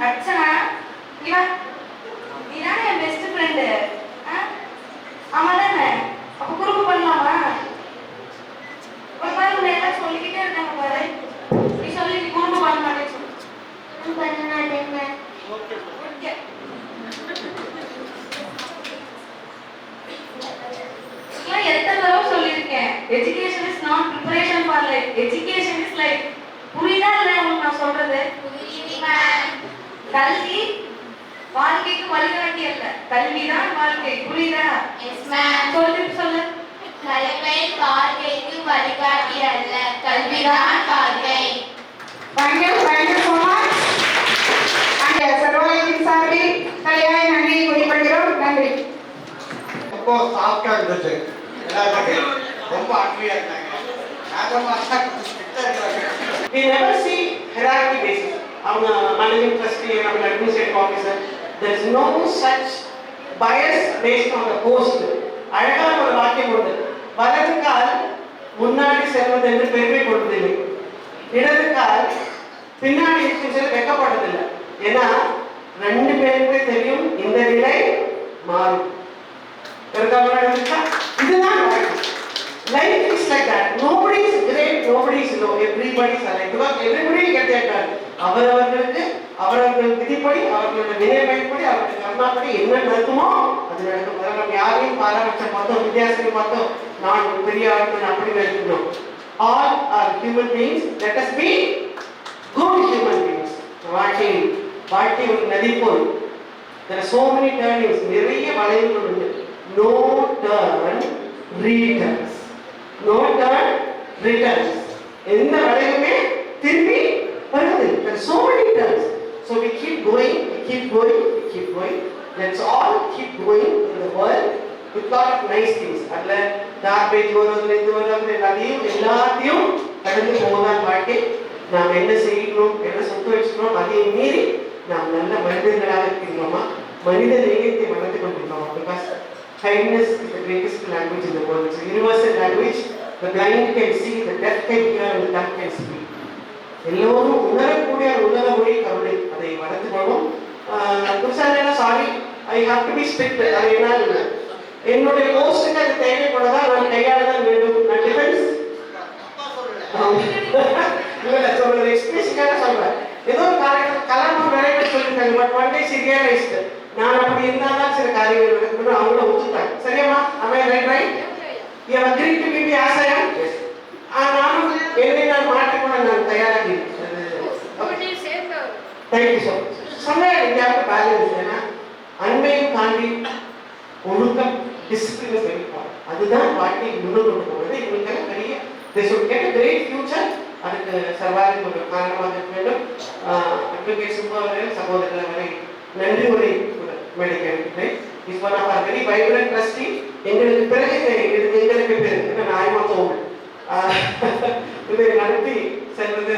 அர்ச்சனா இவா நீதானே என் பெஸ்ட் ஃப்ரெண்டு. ஆமா தானே? அப்ப குறுக்கு பண்ணலாமா? ஒரு மாதிரி உன்னை எல்லாம் சொல்லிக்கிட்டே இருக்காங்க பாரு. நீ சொல்லி நீ குறுக்கு பண்ண மாட்டேன்னு சொல்லு. பண்ண மாட்டேங்க. ஓகே எத்தனை தடவை சொல்லியிருக்கேன், education is not preparation for life, education is life. புரியுதா இல்லையா உங்களுக்கு நான் சொல்றது? கல்வி வாழ்க்கைக்கு வழிகாட்டி அல்ல, கல்விதான் வாழ்க்கை. புரியுதா? சொல்லு. கல்வி வாழ்க்கைக்கு வழிகாட்டி அல்ல, கல்விதான் வாழ்க்கை. Thank you so much. And சர்வாலயத்தின் சார்பில் தலையாய நன்றியை குறிப்பிடுகிறோம். நன்றி. ரொம்ப சாஃப்டா இருந்துச்சு, ரொம்ப அன்பியா இருந்தாங்க. We never see hierarchy basis. அவங்க managing trustee and administrative officer, there is no such bias based on the post. அழகான ஒரு வாக்கியம் உண்டு, வலது கால் முன்னாடி செல்வது என்று பெருமை கொள்வதில்லை, இடது கால் பின்னாடி இருக்கிறது வெக்கப்படுவதில்லை. ஏன்னா ரெண்டு பேருக்குமே தெரியும் இந்த நிலை மாறும். இதுதான் life is like that. Nobody is great, nobody is low, everybody is alike. Because everybody get their turn. அவரவர்களுக்கு அவரவர்கள் விதிப்படி, அவர்களுடைய நிலைமைப்படி, அவர்களுடைய கர்மாப்படி என்ன நடக்குமோ அது நடக்கும். நம்ம யாரையும் பாராமட்சம் பார்த்தோம், வித்தியாசம் பார்த்தோம், நான் பெரிய ஆட்கள் அப்படி நினைக்கணும். All are human beings. Let us be good human beings. வாழ்க்கை ஒரு நதி போல். There are so many turnings. நிறைய வளைவுகள் உண்டு. No turn returns. No turn returns. எந்த வளைவுமே திரும்பி வருது. There are so many turns. So we keep going. Let's all keep going in the world with lot of nice things. அதுல garbage வருது, இது வருது, எல்லாத்தையும் கடந்து போதான் வாழ்க்கை. நாம் என்ன செய்யணும், என்ன சொத்து வச்சுக்கணும், அதையும் மீறி நாம் நல்ல மனிதர்களாக இருக்கிறோமா, மனித நேயத்தை வளர்த்து கொண்டிருக்கிறோமா. Because kindness is the greatest language in the world. It's a universal language. The blind can see, the deaf can hear, and the dumb can speak. எல்லோரும் உணரக்கூடிய உலக மொழி கருணை, அதை வளர்த்து கொள்வோம். குருசாமியா sorry, I have to be strict. அது என்ன, என்னுடைய போஸ்ட்டுக்கு அது தேவைப்படதான் நான் கையாளதான் வேண்டும். நான் டிஃபென்ஸ் இல்லை சொல்றது எக்ஸ்பிரஷனாக சொல்றேன். ஏதோ ஒரு காரியத்தில் கலர்மா நிறைய சொல்லியிருக்காங்க, but one day she realised நான் அப்படி இருந்தால் தான் சில காரியங்கள் நடக்கணும். அவங்கள ஒத்துட்டாங்க. சரியாமா? Right you have agreed to give me as I am. நானும் என்னை நான் மாற்றிக்கொள்ள நான் தயாராக இருக்கேன். Thank you so much. சொன்னேன் இந்தியாவுக்கு பேலன்ஸ். ஏன்னா அன்பையும் தாண்டி ஒழுக்கம், டிசிப்ளின் வெளிப்பாடு, அதுதான் வாழ்க்கையை முன்னோக்கி கொண்டு போகிறது. இவங்களுக்கெல்லாம் பெரிய they should get a great future. அதுக்கு சர்வாரின் ஒரு காரணமாக இருக்க வேண்டும். அட்வொகேட் சுப்பா அவர்கள் சகோதரர்கள் அவரை நன்றி உரை மேடைக்கு அனுப்பிட்டேன். Is one of our very vibrant trustee. எங்களுக்கு பிறகு எங்களுக்கு பிறகு நியாயமாக இதை நடத்தி செல்வது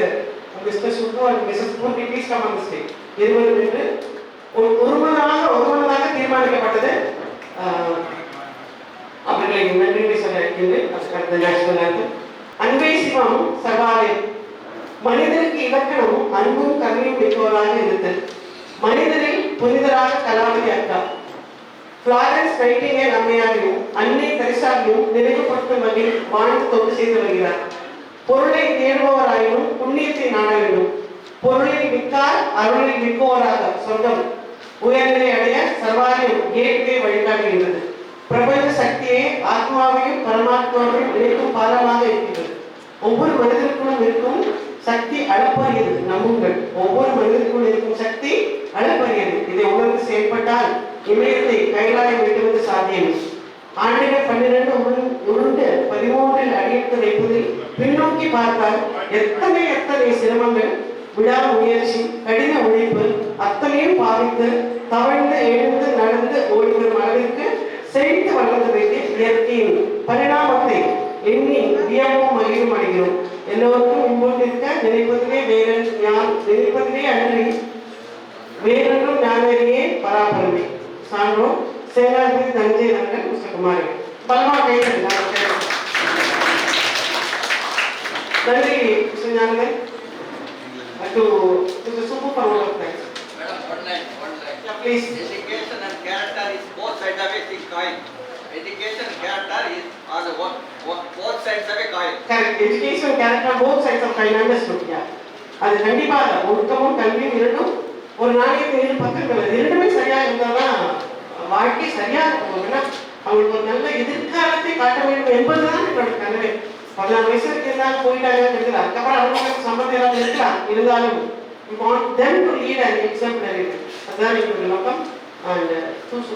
Mr Subbu and Mrs Poorthi. Please come on the stage. இருவரும் என்று ஒருமனதாக தீர்மானிக்கப்பட்டது. அவர்களை நன்றி சொல்ல இருக்கின்றேன். அதுக்கடுத்த நேஷனல் ஆந்தம் அன்பே சிவம் சர்வாலயம். மனிதனுக்கு இலக்கணம் அன்பும் கருணையும் மிக்கவராக இருந்தது. மனிதனில் புனிதராக கலாவதி அக்கா, பிளாரன்ஸ் நைட்டிங்கேல் அம்மையாரையும் அன்னை தெரசாவையும் நினைவுபடுத்தும் வகையில் வாழ்ந்து தொண்டு செய்து வருகிறார். பொருளை தேடுபவராயினும் புண்ணியத்தை நாட வேண்டும். பொருளில் மிக்கார் அருளில் மிக்கோராக சொர்க்கம் உயர்நிலை அடைய சர்வாலயம் கேட்வே வழிகாட்டுகின்றது. பிரபஞ்ச சக்தியே ஆத்மாவையும் பரமாத்மாவையும் இணைக்கும் பாலமாக இருக்கின்றது. ஒவ்வொரு மனிதனுக்குள்ளும் இருக்கும் சக்தி அளப்பரியது. நம்புங்கள், ஒவ்வொரு மனிதனுக்குள் இருக்கும் சக்தி அளப்பரியது. இதை உணர்ந்து செயல்பட்டால் இமயத்தை கைலாயம் வெட்டுவது சாத்தியம். ஆண்டுகள் 12 உருண்டு 13 அடியெடுத்து வைப்பதில் பின்னோக்கி பார்த்தால் எத்தனை சிரமங்கள், விடாமுயற்சி, கடின உழைப்பு அத்தனையும் பாவித்து தவழ்ந்து எழுந்து நடந்து ஓடி வரும் அளவிற்கு செழித்து வளர்ந்து வைத்து இயற்கையின் பரிணாமத்தை எண்ணி வியப்பும் மகிழும் அடைகிறோம். எல்லோருக்கும் இன்போட்டிருக்க நினைப்பதிலே நினைப்பதிலே அன்றி வேறொன்றும் ஞானறியே பராபரமே. சான்றோம் சேனாதிபதி தஞ்சை நகர் கிருஷ்ணகுமாரி. பலமாக நன்றி கிருஷ்ணஞானகன். to the super power of Christ. Madam, one line. Yeah, please. Education and character is both sides of a coin. Education and character is are the both sides of a coin. Correct. Education and character both sides of coin. Understood? Yeah. அது கண்டிப்பா ஒழுக்கமும் கல்வியும் இரண்டும் ஒரு நாணயத்தின் இரு பக்கங்கள். இரண்டுமே சரியா இருந்தால்தான் வாழ்க்கை சரியா இருக்கும். அவங்களுக்கு ஒரு நல்ல எதிர்காலத்தை காட்ட வேண்டும் என்பதுதான் என்னோட கனவே. 16 வயசு இருந்தாலும் போயிட்டாங்க தெரியல. அதுக்கப்புறம் அவங்களுக்கு சம்பந்தம் ஏதாவது இருக்கலாம். இருந்தாலும் we want them to lead an exemplary life. அதான் எங்களுடைய நோக்கம். and சூசு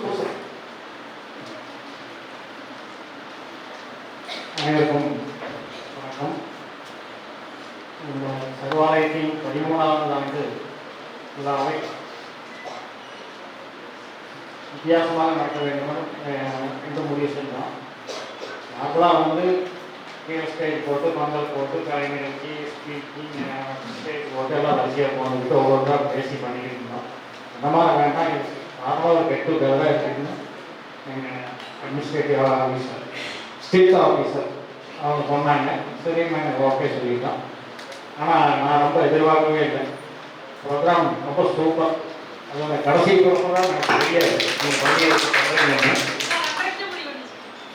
அனைவருக்கும் வணக்கம். இந்த சர்வாலயத்தின் 13வது ஆண்டு விழாவை வித்தியாசமாக நடத்த வேண்டும் என்று முடிவு செஞ்சோம். நாங்களாம் கீழே ஸ்டேஜ் போட்டு பொங்கல் போட்டு கலை நிகழ்ச்சி ஸ்பீக்கிங் ஸ்டேஜ் போட்டு எல்லாம் வரிசையாக போட்டுக்கிட்டு ஒவ்வொன்றா பேசி பண்ணிக்கிட்டு இருந்தோம். அந்த மாதிரி வேண்டாம், நார்மலாக ஒரு கெட்டு கதை இருக்குன்னு எங்கள் அட்மினிஸ்ட்ரேட்டிவ் ஆஃபீஸர் ஸ்டேட் ஆஃபீஸர் அவங்க சொன்னாங்க. சரி, நாங்கள் ஓகே சொல்லிட்டோம். ஆனால் நான் ரொம்ப எதிர்பார்க்கவே இல்லை. ப்ரோக்ராம் ரொம்ப சூப்பர். அதோட கடைசி ப்ரோக்ராம் தான் எனக்கு தெரியாது நீங்கள் பள்ளியை.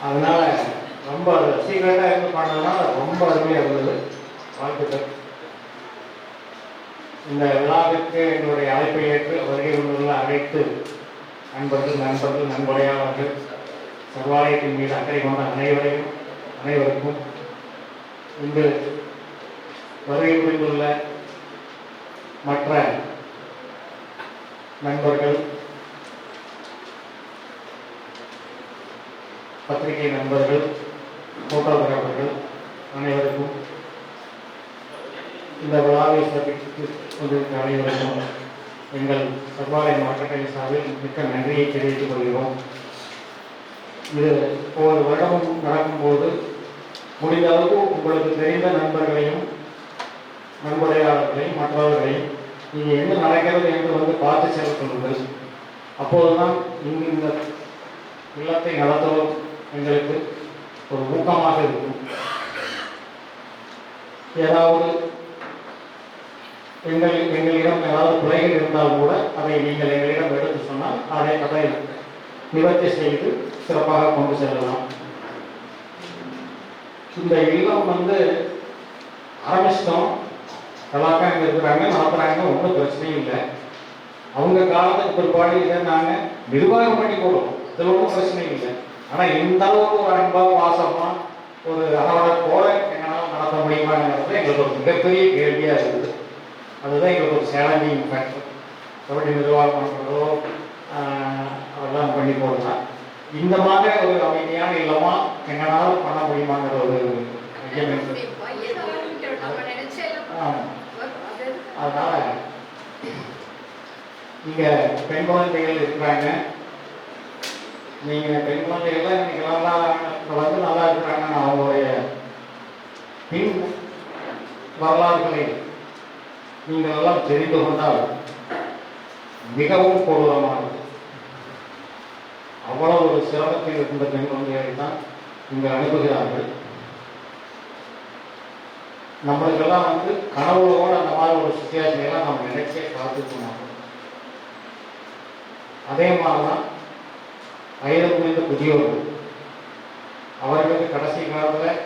அதனால் ரொம்ப சீக்கிரட்டாக இருந்து பண்ணதுனால ரொம்ப அருமையாக இருந்தது. வாழ்த்துக்கள். இந்த விழாவிற்கு எங்களுடைய அழைப்பை ஏற்று வருகை கொண்டுள்ள அனைத்து நண்பர்கள் நண்புடையாளர்கள் சர்வாலயத்தின் மீது அக்கறை கொண்ட அனைவருக்கும் இன்று வருகை புரிந்துள்ள மற்ற நண்பர்கள், பத்திரிகை நண்பர்கள், போட்டோகிராஃபர்கள் அனைவருக்கும் இந்த விழாவை சிறப்பித்து கொண்டிருக்கிற அனைவருக்கும் எங்கள் சர்வாலய மாற்றக்கலை சார்பில் மிக்க நன்றியை தெரிவித்துக் கொள்கிறோம். இது ஒவ்வொரு வருடமும் நடக்கும்போது முடிந்த அளவுக்கு உங்களுக்கு தெரிந்த நண்பர்களையும் நண்புடையாளர்களையும் மற்றவர்களையும் நீங்கள் என்ன நடக்கிறது என்று பார்த்து செல்லுங்கள். அப்போதுதான் இங்கு இந்த இல்லத்தை நடத்துவோம் எங்களுக்கு ஒரு ஊக்கமாக இருக்கும். ஏதாவது எங்களிடம் ஏதாவது பிழைகள் இருந்தால் கூட அதை நீங்கள் எங்களிடம் எடுத்து சொன்னால் அதை நிவர்த்தி செய்து சிறப்பாக கொண்டு செல்லலாம். இந்த இல்லம் ஆரம்பிச்சிட்டோம். கலாக்கா இங்கே இருக்கிறாங்க, நடத்துகிறாங்க, ஒன்றும் பிரச்சனையும் இல்லை. அவங்க காலத்துக்கு பிற்பாடு இதை நாங்கள் நிர்வாகம் பண்ணி கொடுப்போம், இதில் ஒன்றும் பிரச்சனையும் இல்லை. ஆனால் இந்த அளவுக்கு ஒரு அன்பாக பாசமாக ஒரு அரவணைப்போட எங்களால் நடத்த முடியுமாங்கிறது எங்களுக்கு ஒரு மிகப்பெரிய கேள்வியாக இருக்குது. அதுதான் எங்களுக்கு ஒரு சேலஞ்சிங் ஃபேக்டர். எப்படி நிர்வாகம் பண்ணுறதோ அதெல்லாம் பண்ணி போடலாம். இந்த மாதிரி ஒரு அமைதியான இல்லமா எங்களால் பண்ண முடியுமாங்கிற ஒரு ஐயம் இருக்குது. அதனால இங்கே பெண் குழந்தைகள் இருக்கிறாங்க. நீங்கள் பெண் குழந்தைகள்லாம் இன்னைக்கு நல்லா இருக்கிறாங்க. அவங்களுடைய பின் வரலாறுகளை நீங்கள் எல்லாம் தெரிந்து கொண்டால் மிகவும் கொடூரமானது. அவ்வளவு ஒரு சிரமத்தில் இருந்த பெண் குழந்தைகளை தான் இங்கே அனுப்புகிறார்கள். நம்மளுக்கெல்லாம் கனவுகளோடு அந்த மாதிரி ஒரு சுச்சுவேஷனையெல்லாம் நம்ம நினைச்சே பார்த்துக்க மாட்டோம். அதே மாதிரி தான் வயது முடிந்த புதியோர்கள் அவர்களுக்கு கடைசி காலத்தில்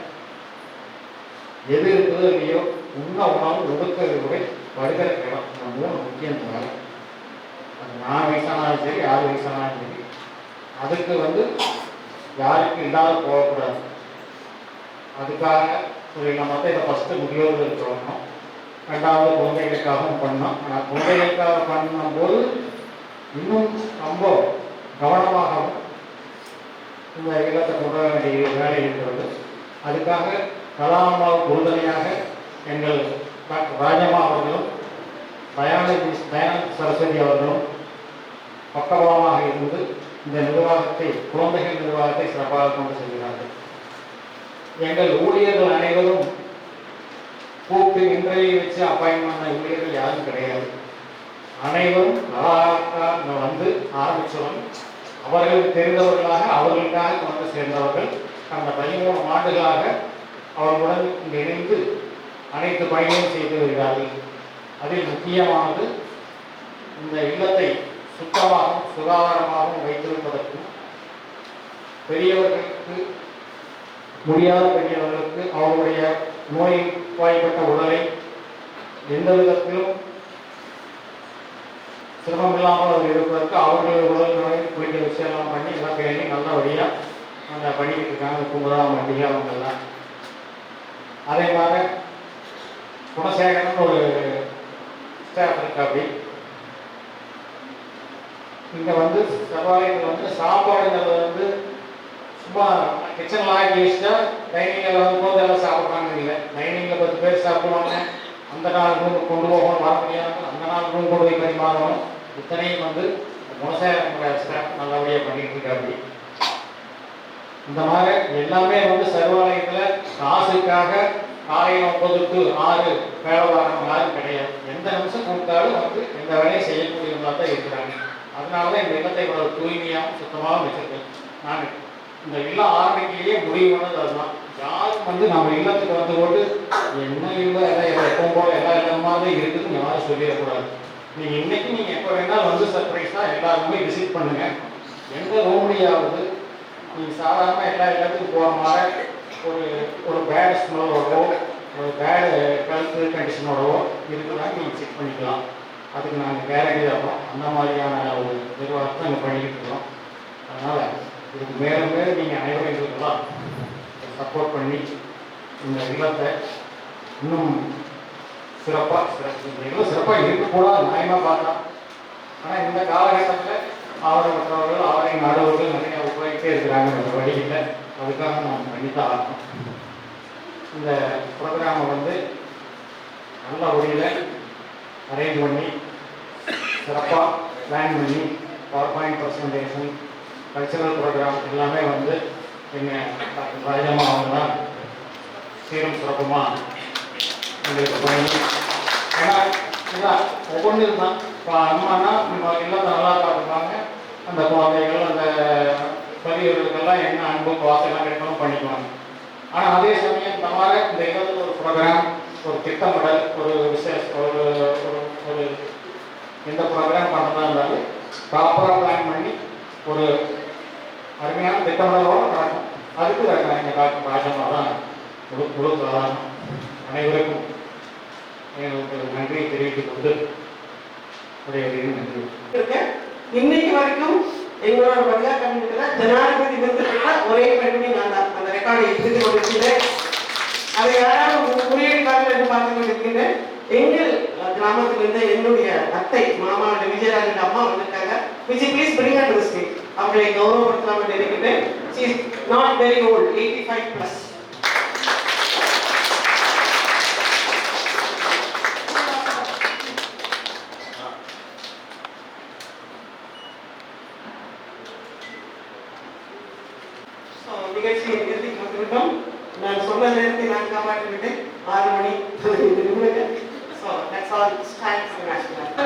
எது இருக்குதோ இல்லையோ உண்ண உணவு ஒடுக்கிற உடை படுகிற இடம், இந்த 3 முக்கியம். அது நான் வயசானாலும் சரி, யார் வயசானாலும் சரி, அதுக்கு வந்து யாருக்கு இல்லாத போகக்கூடாது. அதுக்காக நம்ம இதை ஃபஸ்ட்டு முதியோர்களுக்கு சொல்லணும், ரெண்டாவது குழந்தைகளுக்காகவும் பண்ணோம். ஆனால் குழந்தைகளுக்காக பண்ணும்போது இன்னும் ரொம்ப கவனமாகவும் இந்த இல்லத்தை கொண்டு வர வேண்டிய வேலை இருக்கிறது. அதுக்காக கலாமாவுக்கு உறுதுணையாக எங்கள் டாக்டர் ராஜம்மா அவர்களும் தயானந்த் சரஸ்வதி அவர்களும் பக்கபலமாக இருந்து இந்த நிர்வாகத்தை, குழந்தைகள் நிர்வாகத்தை சிறப்பாக கொண்டு செல்கிறார்கள். எங்கள் ஊழியர்கள் அனைவரும் கூப்பிட்டு இன்றைய வச்சு அப்பாயின்மெண்ட் பண்ண ஊழியர்கள் யாரும் கிடையாது. அனைவரும் வந்து ஆரம்பித்தவன் அவர்களுக்கு தெரிந்தவர்களாக அவர்களுக்காக வந்து சேர்ந்தவர்கள். கடந்த 13 ஆண்டுகளாக அவர்களுடன் இங்கு இணைந்து அனைத்து பணிகளும் செய்து வருகிறார்கள். அதில் முக்கியமானது இந்த இல்லத்தை சுத்தமாகவும் சுகாதாரமாகவும் வைத்திருப்பதற்கும், பெரியவர்களுக்கு முடியாத பெரியவர்களுக்கு அவருடைய நோய்வாய்ப்பட்ட உடலை எந்த விதத்திலும் சிரமம் இல்லாமல் அவர் இருப்பதற்கு அவர்களுடைய உடல் நோய் குளிக்க விஷயம்லாம் பண்ணி எல்லாம் பேணி நல்லபடியாக அந்த பண்ணிக்கிட்டு இருக்காங்க. கும்பலாம் வண்டிகா அவங்கெல்லாம். அதே மாதிரி குணசேகரன் ஒரு ஸ்டாஃப் இருக்கு. அப்படி இங்கே வந்து செவ்வாய்கள் வந்து சாப்பாடுங்கிறது வந்து சும்மா கிச்சனில் ஆக்கி வச்சுட்டா டைனிங்கில் வந்து போது எல்லாம் சாப்பிட்றாங்க இல்லை. டைனிங்கில் 10 பேர் சாப்பிடுவாங்க. அந்த நாள் ரூம் கொண்டு போகணும், வர முடியாது. அந்த நாள் ரூம் கொண்டு போய் பரிமாறணும். இத்தனையும் வந்து குணசேகரன் ஸ்டாஃப் நல்லபடியாக பண்ணிட்டு இருக்கா. அப்படி இந்த மாதிரி எல்லாமே வந்து சர்வாலயத்தில் காசுக்காக காலையில் 9 to 6 வேலை வாரம் யாரும் கிடையாது. எந்த நிமிஷம் கொடுத்தாலும் வந்து எந்த வேலையும் செய்யக்கூடியவங்களாக தான் இருக்கிறாங்க. அதனால தான் இந்த இல்லத்தை இவ்வளவு தூய்மையாகவும் சுத்தமாகவும் வச்சிருக்கேன். நான் இந்த இல்லம் ஆரம்பிக்கையே முடிவு பண்ணது அதுதான். யாரும் வந்து நம்ம இல்லத்துக்கு வந்து போட்டு என்ன இல்லை எல்லாம் எப்பவும் போல எல்லா இல்லமாக தான் இருக்குதுன்னு யாரும் சொல்லிடக்கூடாது. நீங்கள் இன்னைக்கு நீங்கள் எப்போ வேணாலும் வந்து சர்ப்ரைஸாக எல்லாருமே விசிட் பண்ணுங்கள். எந்த ரூம்லையாவது நீங்கள் சாதாரணமாக எல்லா இடத்துக்கும் போகிற மாதிரி ஒரு பேட் ஸ்மெல்லோடவோ ஒரு பேடு ஹெல்த் கண்டிஷனோடவோ இருக்குதான்னு நீங்கள் செக் பண்ணிக்கலாம். அதுக்கு நாங்கள் கேரண்டி தரோம். அந்த மாதிரியான ஒரு நிர்வாகத்தை நாங்கள் பண்ணிக்கிட்டு இருக்கோம். அதனால் இதுக்கு மேலும் மேலும் நீங்கள் அனைவரும் எங்களுக்கெல்லாம் சப்போர்ட் பண்ணி இந்த இல்லத்தை இன்னும் சிறப்பாக இருக்கக்கூடாது நியாயமாக பார்த்தா. ஆனால் இந்த காலகட்டத்தில் அவரை மற்றவர்கள் அவரை நாடுவர்கள் நிறைய உபயோகித்தே இருக்கிறாங்க. அந்த வழியில் அதுக்காக நாம் பண்ணித்தான் ஆகணும். இந்த ப்ரோக்ராமை வந்து நல்ல வழியில் அரேஞ்ச் பண்ணி சிறப்பாக பிளான் பண்ணி PowerPoint ப்ரெசன்டேஷன், கல்ச்சரல் ப்ரோக்ராம் எல்லாமே வந்து எங்கள் டாக்டர் ராஜம்மா அவங்க தான் சீரும் சிறப்புமாக எங்களுக்கு பண்ணி. ஏன்னா இதுதான் ஒவ்வொன்றும் தான். இப்போ அம்மானா நம்ம இல்லத்தை நல்லா பார்த்துப்பாங்க. அந்த குழந்தைகள் அந்த பெரியவர்களுக்கெல்லாம் என்ன அன்பு வாசெல்லாம் கிடைக்கணும் பண்ணிக்குவாங்க. ஆனால் அதே சமயம் இந்த மாதிரி இந்த இல்லத்தில் ஒரு ப்ரோக்ராம், ஒரு திட்டமிடல், ஒரு ஒரு ஒரு எந்த ப்ரோக்ராம் பண்ணுறதா இருந்தாலும் ப்ராப்பராக பிளான் பண்ணி ஒரு அருமையான திட்டமிடலோடு நடக்கும். அதுக்கு எங்கள் டாக்டர் ராஜம்மா தான் முழு சாதாரணம். அனைவருக்கும் எங்களுக்கு நன்றியை தெரிவித்துக் கொண்டு நன்றி. இன்னைக்கு வரைக்கும் எங்களோட மகிழா கம்யூனிட்டியில் ஜனாதிபதி விருதுல ஒரே பெண்மணி நான் தான் அந்த ரெக்கார்டை எழுதி கொண்டிருக்கிறேன். அதை யாராவது முறியடிப்பார்கள் என்று பார்த்து கொண்டிருக்கிறேன். எங்கள் கிராமத்திலிருந்து என்னுடைய அத்தை மாமா விஜயராஜன் அம்மா வந்திருக்காங்க. Vijay please bring her to the stage. அவர்களை கௌரவப்படுத்தலாம் என்று நினைக்கிறேன். she is not very old, 85 plus. நிகழ்ச்சியை இறுதிக்கு வந்துவிட்டோம். நான் சொன்ன நேரத்தை நான் காப்பாற்றி விட்டேன். 6 மணி. So that's all. It's time for the national anthem.